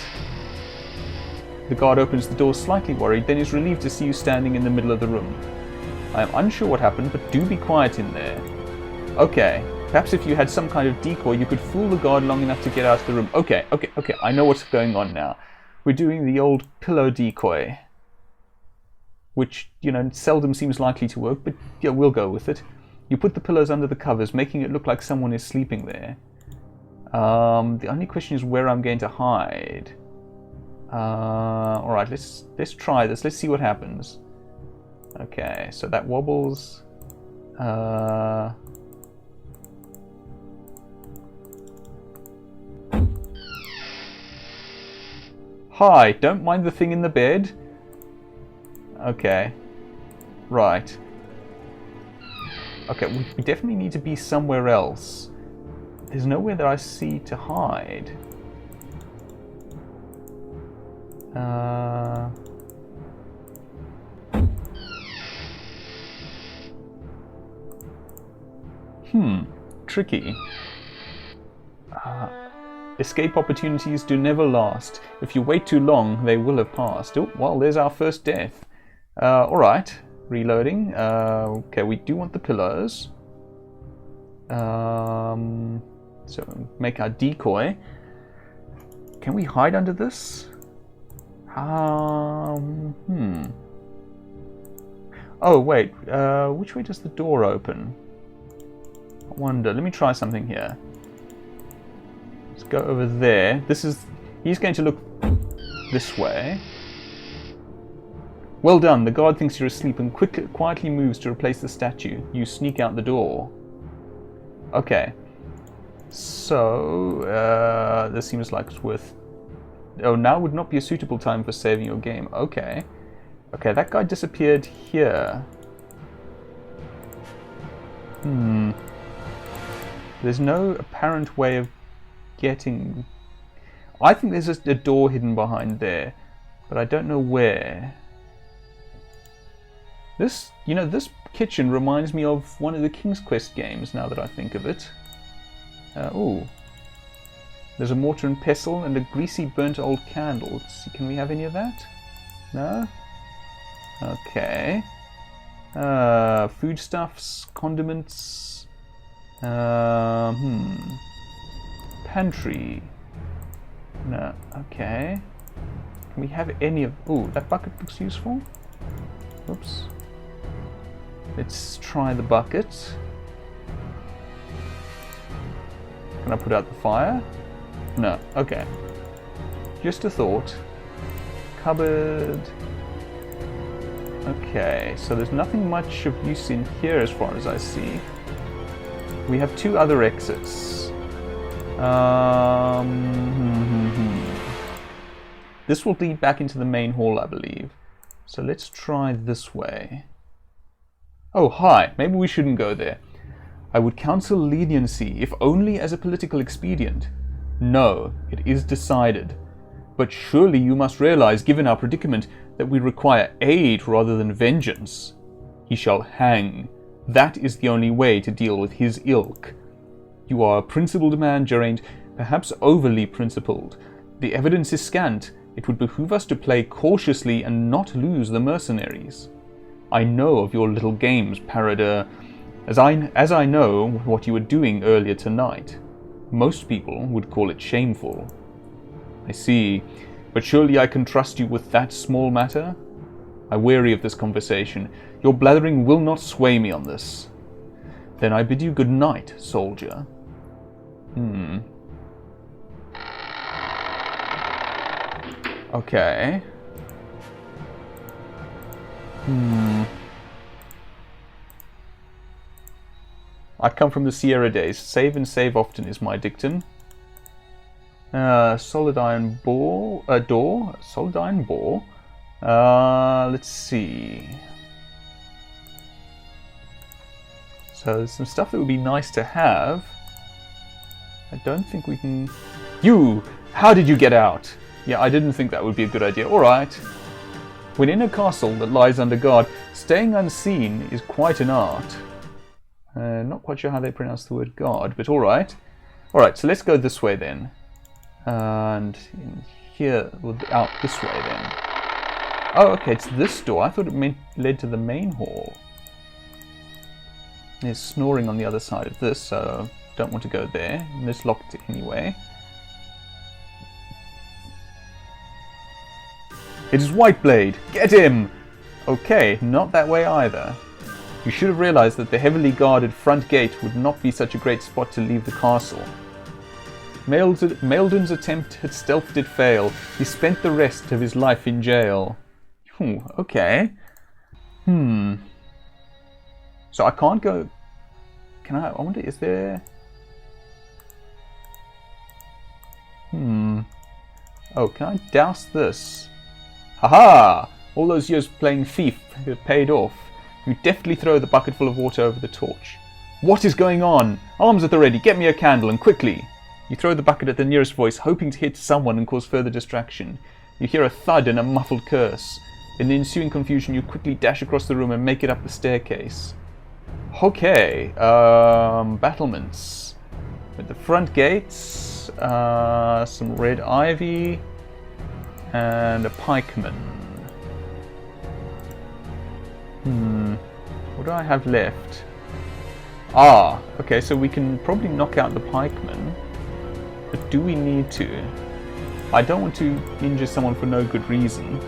The guard opens the door slightly worried, then is relieved to see you standing in the middle of the room. I am unsure what happened, but do be quiet in there. Okay, perhaps if you had some kind of decoy, you could fool the guard long enough to get out of the room. Okay, I know what's going on now. We're doing the old pillow decoy, which, you know, seldom seems likely to work, but yeah, we'll go with it. You put the pillows under the covers, making it look like someone is sleeping there. The only question is where I'm going to hide. Alright, let's try this. Let's see what happens. Okay, so that wobbles. Hi, don't mind the thing in the bed. Okay. Right. Okay, we definitely need to be somewhere else. There's nowhere that I see to hide. Tricky. Escape opportunities do never last. If you wait too long, they will have passed. Oh, well, there's our first death. Alright, reloading. Okay, we do want the pillows. So, make our decoy. Can we hide under this? Oh, wait. Which way does the door open? I wonder. Let me try something here. Let's go over there. He's going to look this way. Well done. The guard thinks you're asleep and quietly moves to replace the statue. You sneak out the door. Okay. So, this seems like it's worth... Oh, now would not be a suitable time for saving your game. Okay. Okay, that guy disappeared here. There's no apparent way of getting... I think there's a door hidden behind there, but I don't know where. This, you know, this kitchen reminds me of one of the King's Quest games, now that I think of it. Ooh. There's a mortar and pestle and a greasy burnt old candle. Let's see, can we have any of that? No? Okay. Foodstuffs, condiments. Pantry. No, okay. Can we have any of... Ooh, that bucket looks useful. Oops. Let's try the bucket. Can I put out the fire? No, okay. Just a thought. Cupboard. Okay, so there's nothing much of use in here as far as I see. We have two other exits. This will lead back into the main hall, I believe. So let's try this way. Oh, hi. Maybe we shouldn't go there. I would counsel leniency, if only as a political expedient. No, it is decided. But surely you must realize, given our predicament, that we require aid rather than vengeance. He shall hang. That is the only way to deal with his ilk. You are a principled man, Geraint, perhaps overly principled. The evidence is scant. It would behoove us to play cautiously and not lose the mercenaries. I know of your little games, Parador, as I know what you were doing earlier tonight. Most people would call it shameful. I see, but surely I can trust you with that small matter? I weary of this conversation. Your blathering will not sway me on this. Then I bid you good night, soldier. Okay. I come from the Sierra days. Save and save often is my dictum. Solid iron door. Solid iron bore. Let's see. So there's some stuff that would be nice to have. I don't think we can... You! How did you get out? Yeah, I didn't think that would be a good idea. Alright. When in a castle that lies under guard, staying unseen is quite an art. Not quite sure how they pronounce the word guard, but alright. Alright, so let's go this way then. And in here, out this way then. Oh, okay, it's this door. I thought it led to the main hall. There's snoring on the other side of this, so don't want to go there. And it's locked anyway. It is Whiteblade! Get him! Okay, not that way either. You should have realized that the heavily guarded front gate would not be such a great spot to leave the castle. Maelden's attempt at stealth did fail. He spent the rest of his life in jail. Okay. So I can't go... Can I wonder, is there... Oh, can I douse this? Haha! All those years playing thief have paid off. You deftly throw the bucket full of water over the torch. What is going on? Arms at the ready, get me a candle, and quickly! You throw the bucket at the nearest voice, hoping to hit someone and cause further distraction. You hear a thud and a muffled curse. In the ensuing confusion, you quickly dash across the room and make it up the staircase. Okay, battlements. At the front gates, some red ivy, and a pikeman. What do I have left? Ah, okay, so we can probably knock out the pikeman. But do we need to? I don't want to injure someone for no good reason.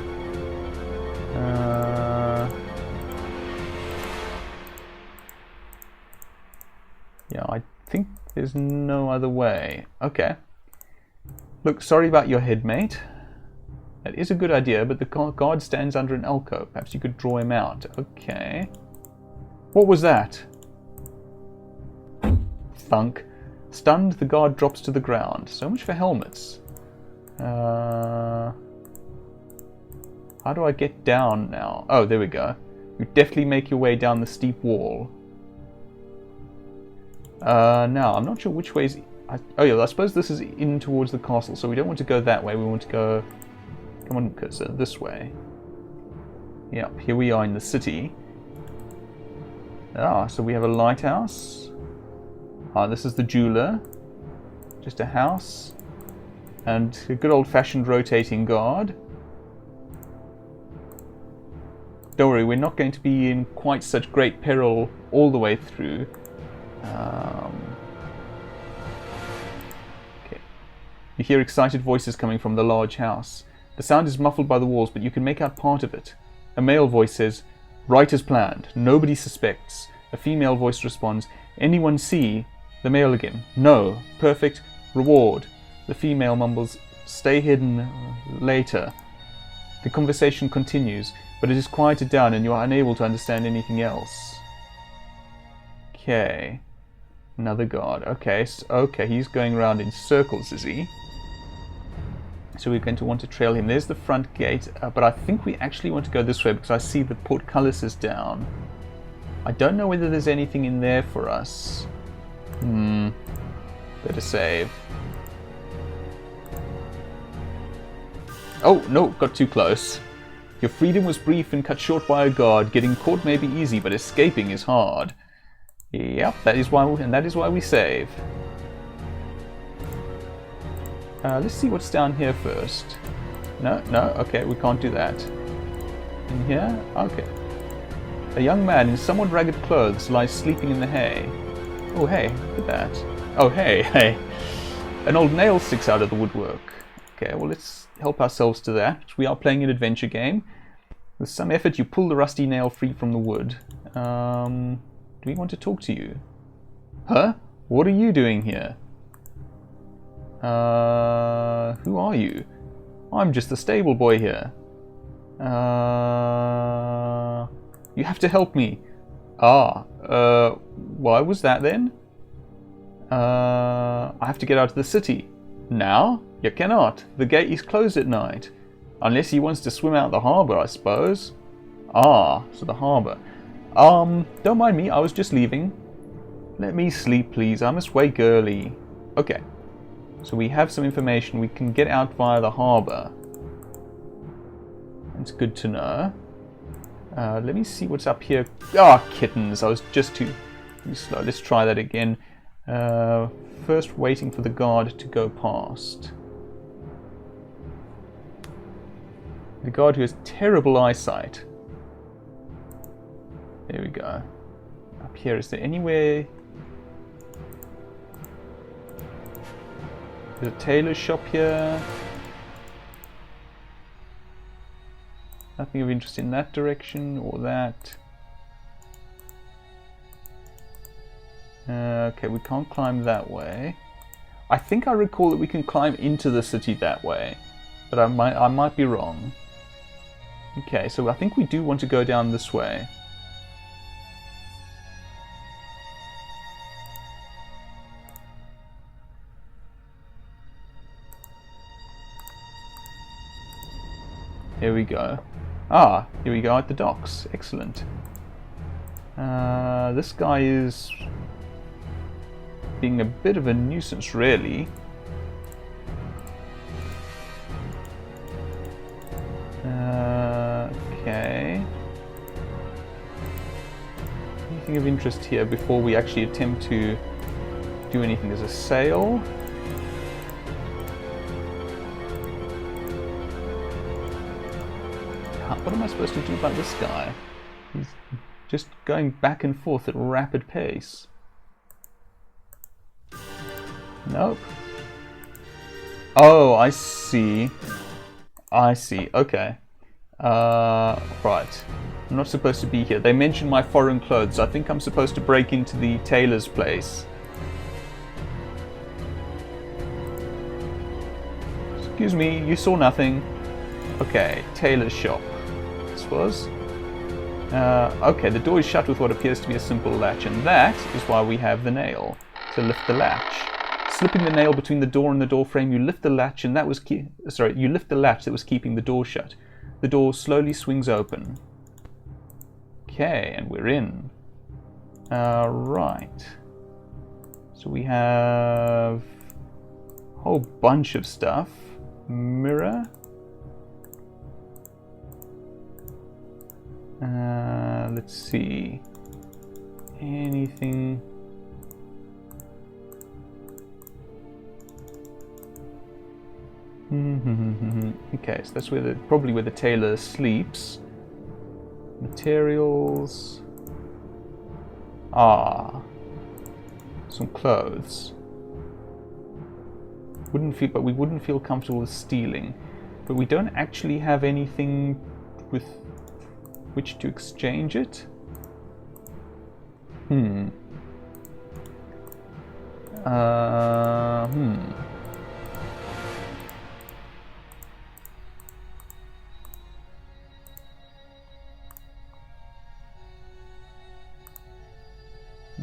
Yeah, I think there's no other way. Okay. Look, sorry about your head, mate. That is a good idea, but the guard stands under an alcove. Perhaps you could draw him out. Okay. What was that? Thunk. Stunned, the guard drops to the ground. So much for helmets. How do I get down now? Oh, there we go. You definitely make your way down the steep wall. Now, I'm not sure which way is... oh yeah, I suppose this is in towards the castle, so we don't want to go that way. We want to go... Come on, cursor, this way. Yep, here we are in the city. Ah, so we have a lighthouse. Ah, this is the jeweler. Just a house. And a good old-fashioned rotating guard. Don't worry, we're not going to be in quite such great peril all the way through. Okay. You hear excited voices coming from the large house. The sound is muffled by the walls, but you can make out part of it. A male voice says, "Right as planned. Nobody suspects." A female voice responds, "Anyone see?" The male again, "No. Perfect. Reward." The female mumbles, "Stay hidden. Later." The conversation continues, but it is quieted down and you are unable to understand anything else. Okay. Another guard. Okay, okay, he's going around in circles, is he? So we're going to want to trail him. There's the front gate, but I think we actually want to go this way because I see the portcullis is down. I don't know whether there's anything in there for us. Better save. Oh, no, got too close. Your freedom was brief and cut short by a guard. Getting caught may be easy, but escaping is hard. Yep, that is why we save. Let's see what's down here first. No, okay, we can't do that. In here? Okay. A young man in somewhat ragged clothes lies sleeping in the hay. Oh, hey, look at that. Oh, hey. An old nail sticks out of the woodwork. Okay, well, let's help ourselves to that. We are playing an adventure game. With some effort, you pull the rusty nail free from the wood. Do we want to talk to you? Huh? What are you doing here? Who are you? I'm just the stable boy here. You have to help me. Why was that then? I have to get out of the city. Now? You cannot. The gate is closed at night. Unless he wants to swim out the harbour, I suppose. Ah, so the harbour. Don't mind me, I was just leaving. Let me sleep, please. I must wake early. Okay. So we have some information. We can get out via the harbour. It's good to know. Let me see what's up here. Ah, kittens. I was just too slow. Let's try that again. First waiting for the guard to go past. The guard who has terrible eyesight. There we go. Up here, is there anywhere... There's a tailor's shop here. Nothing of interest in that direction or that. Okay, we can't climb that way. I think I recall that we can climb into the city that way, but I might be wrong. Okay, so I think we do want to go down this way. Here we go. Ah, here we go at the docks. Excellent. This guy is being a bit of a nuisance, really. Okay. Anything of interest here before we actually attempt to do anything? There's a sail. What am I supposed to do about this guy? He's just going back and forth at a rapid pace. Nope. Oh, I see. I see. Okay. Right. I'm not supposed to be here. They mentioned my foreign clothes. I think I'm supposed to break into the tailor's place. Excuse me, you saw nothing. Okay, tailor's shop. This was. Okay, the door is shut with what appears to be a simple latch, and that is why we have the nail to lift the latch. slipping the nail between the door and the door frame, you lift the latch, and that was you lift the latch that was keeping the door shut. The door slowly swings open. Okay, and we're in. Right. So we have a whole bunch of stuff. Mirror. Let's see. Anything? Okay, so that's probably where the tailor sleeps. Materials. Some clothes. But we wouldn't feel comfortable with stealing. But we don't actually have anything with which to exchange it.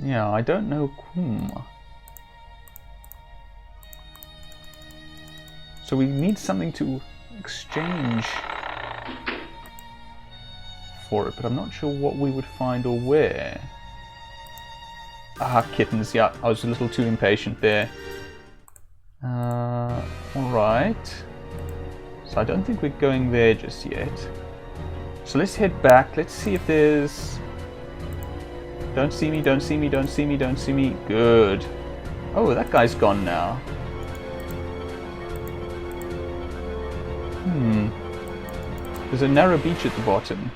Yeah, I don't know. So we need something to exchange for it, but I'm not sure what we would find or where. Kittens, yeah, I was a little too impatient there. Alright. So I don't think we're going there just yet. So let's head back, let's see if there's... Don't see me, don't see me, don't see me, don't see me. Good. Oh, that guy's gone now. There's a narrow beach at the bottom.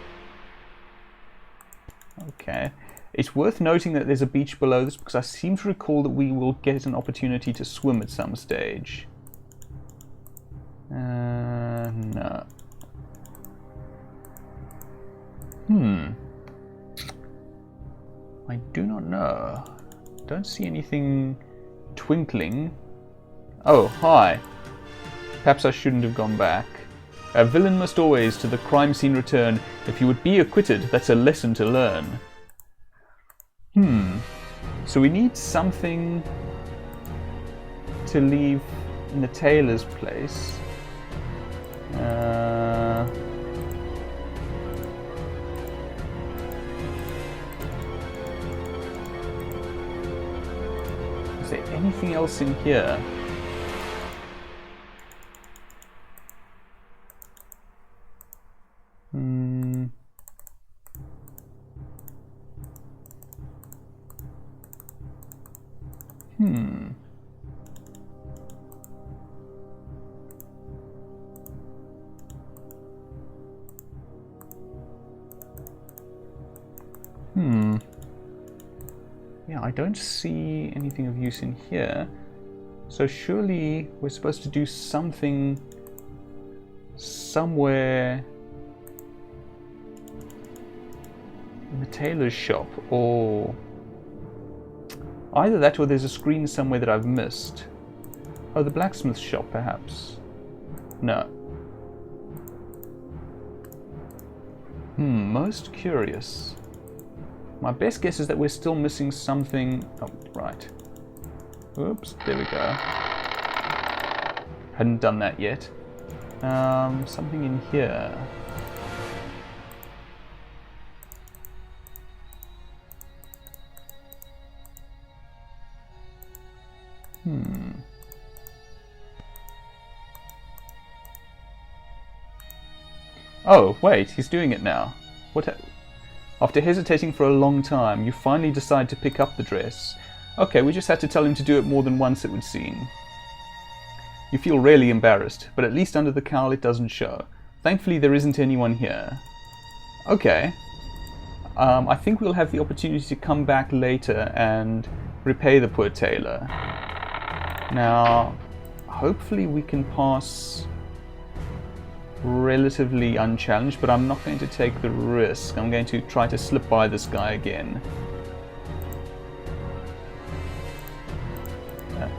Okay. It's worth noting that there's a beach below this because I seem to recall that we will get an opportunity to swim at some stage. No. I do not know. Don't see anything twinkling. Oh, hi. Perhaps I shouldn't have gone back. A villain must always to the crime scene return. If you would be acquitted, that's a lesson to learn. So we need something to leave in the tailor's place. Is there anything else in here? Yeah, I don't see anything of use in here. So surely we're supposed to do something somewhere in the tailor's shop, or either that or there's a screen somewhere that I've missed. Oh, the blacksmith shop perhaps. No. Most curious. My best guess is that we're still missing something. Oh, right. Oops, there we go. Hadn't done that yet. Something in here. Oh, wait, he's doing it now. What? After hesitating for a long time, you finally decide to pick up the dress. Okay, we just had to tell him to do it more than once, it would seem. You feel really embarrassed, but at least under the cowl it doesn't show. Thankfully there isn't anyone here. Okay. I think we'll have the opportunity to come back later and repay the poor tailor. Now, hopefully we can pass relatively unchallenged, but I'm not going to take the risk. I'm going to try to slip by this guy again.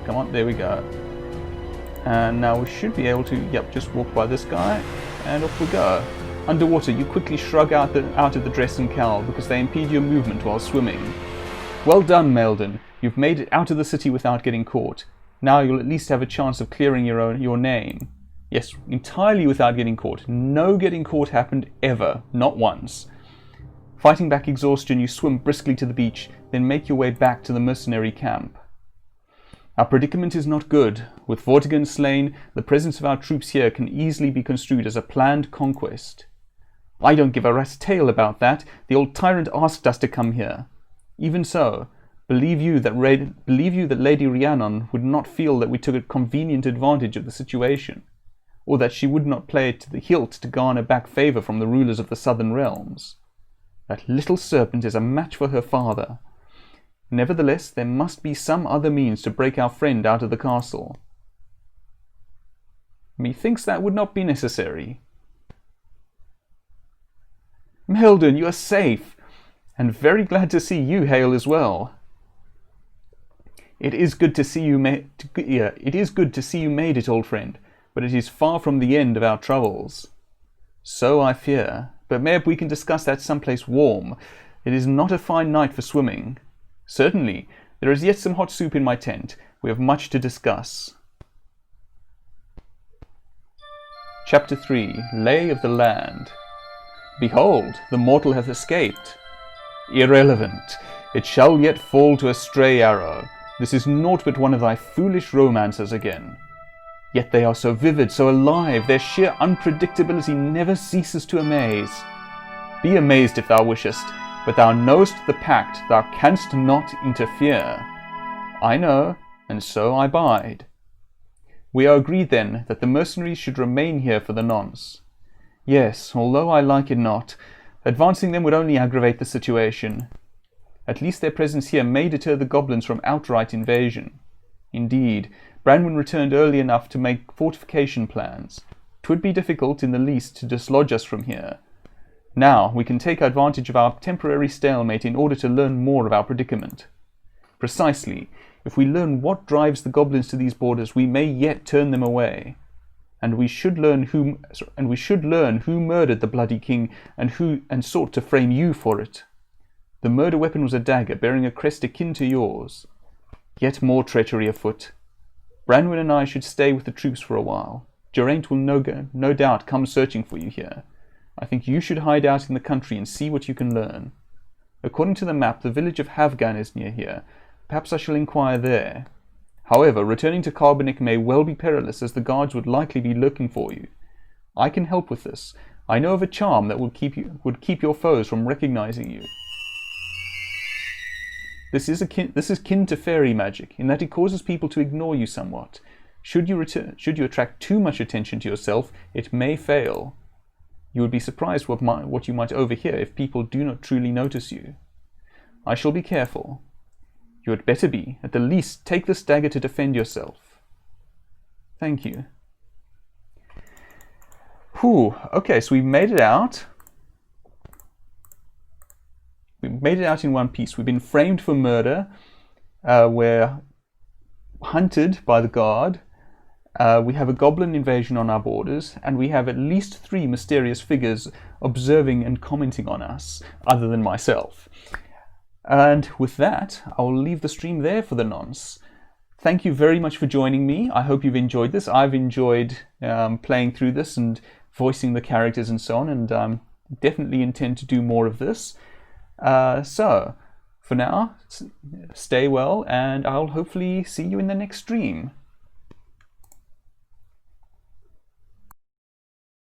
Come on, there we go. And now we should be able to, yep, just walk by this guy, and off we go. Underwater, you quickly shrug out of the dress and cowl because they impede your movement while swimming. Well done, Meldon. You've made it out of the city without getting caught. Now you'll at least have a chance of clearing your name. Yes, entirely without getting caught. No getting caught happened ever, not once. Fighting back exhaustion, you swim briskly to the beach, then make your way back to the mercenary camp. Our predicament is not good. With Vortigern slain, the presence of our troops here can easily be construed as a planned conquest. I don't give a rat's tail about that. The old tyrant asked us to come here. Even so, believe you that Lady Rhiannon would not feel that we took a convenient advantage of the situation, or that she would not play it to the hilt to garner back favour from the rulers of the southern realms. That little serpent is a match for her father. Nevertheless, there must be some other means to break our friend out of the castle. Methinks that would not be necessary. Meldon, you are safe, and very glad to see you hail as well. It is good to see you made it, old friend, but it is far from the end of our troubles. So I fear, but maybe we can discuss that someplace warm. It is not a fine night for swimming. Certainly, there is yet some hot soup in my tent. We have much to discuss. Chapter 3. Lay of the Land. Behold, the mortal hath escaped. Irrelevant. It shall yet fall to a stray arrow. This is naught but one of thy foolish romances again. Yet they are so vivid, so alive, their sheer unpredictability never ceases to amaze. Be amazed if thou wishest, but thou knowest the pact, thou canst not interfere. I know, and so I bide. We are agreed then that the mercenaries should remain here for the nonce. Yes, although I like it not, advancing them would only aggravate the situation. At least their presence here may deter the goblins from outright invasion. Indeed, Branwen returned early enough to make fortification plans. 'Twould be difficult in the least to dislodge us from here. Now we can take advantage of our temporary stalemate in order to learn more of our predicament. Precisely, if we learn what drives the goblins to these borders, we may yet turn them away. And we should learn who murdered the bloody king and sought to frame you for it. The murder weapon was a dagger bearing a crest akin to yours. Yet more treachery afoot. Branwen and I should stay with the troops for a while. Geraint will no doubt come searching for you here. I think you should hide out in the country and see what you can learn. According to the map, the village of Havgan is near here. Perhaps I shall inquire there. However, returning to Carbonek may well be perilous, as the guards would likely be looking for you. I can help with this. I know of a charm that would keep your foes from recognizing you. This is kin to fairy magic, in that it causes people to ignore you somewhat. Should you attract too much attention to yourself, it may fail. You would be surprised what you might overhear if people do not truly notice you. I shall be careful. You had better be. At the least, take this dagger to defend yourself. Thank you. Whew. Okay, so we've made it out. We made it out in one piece. We've been framed for murder. We're hunted by the guard. We have a goblin invasion on our borders, and we have at least 3 mysterious figures observing and commenting on us, other than myself. And with that, I'll leave the stream there for the nonce. Thank you very much for joining me. I hope you've enjoyed this. I've enjoyed playing through this and voicing the characters and so on, and definitely intend to do more of this. So, for now, stay well, and I'll hopefully see you in the next stream.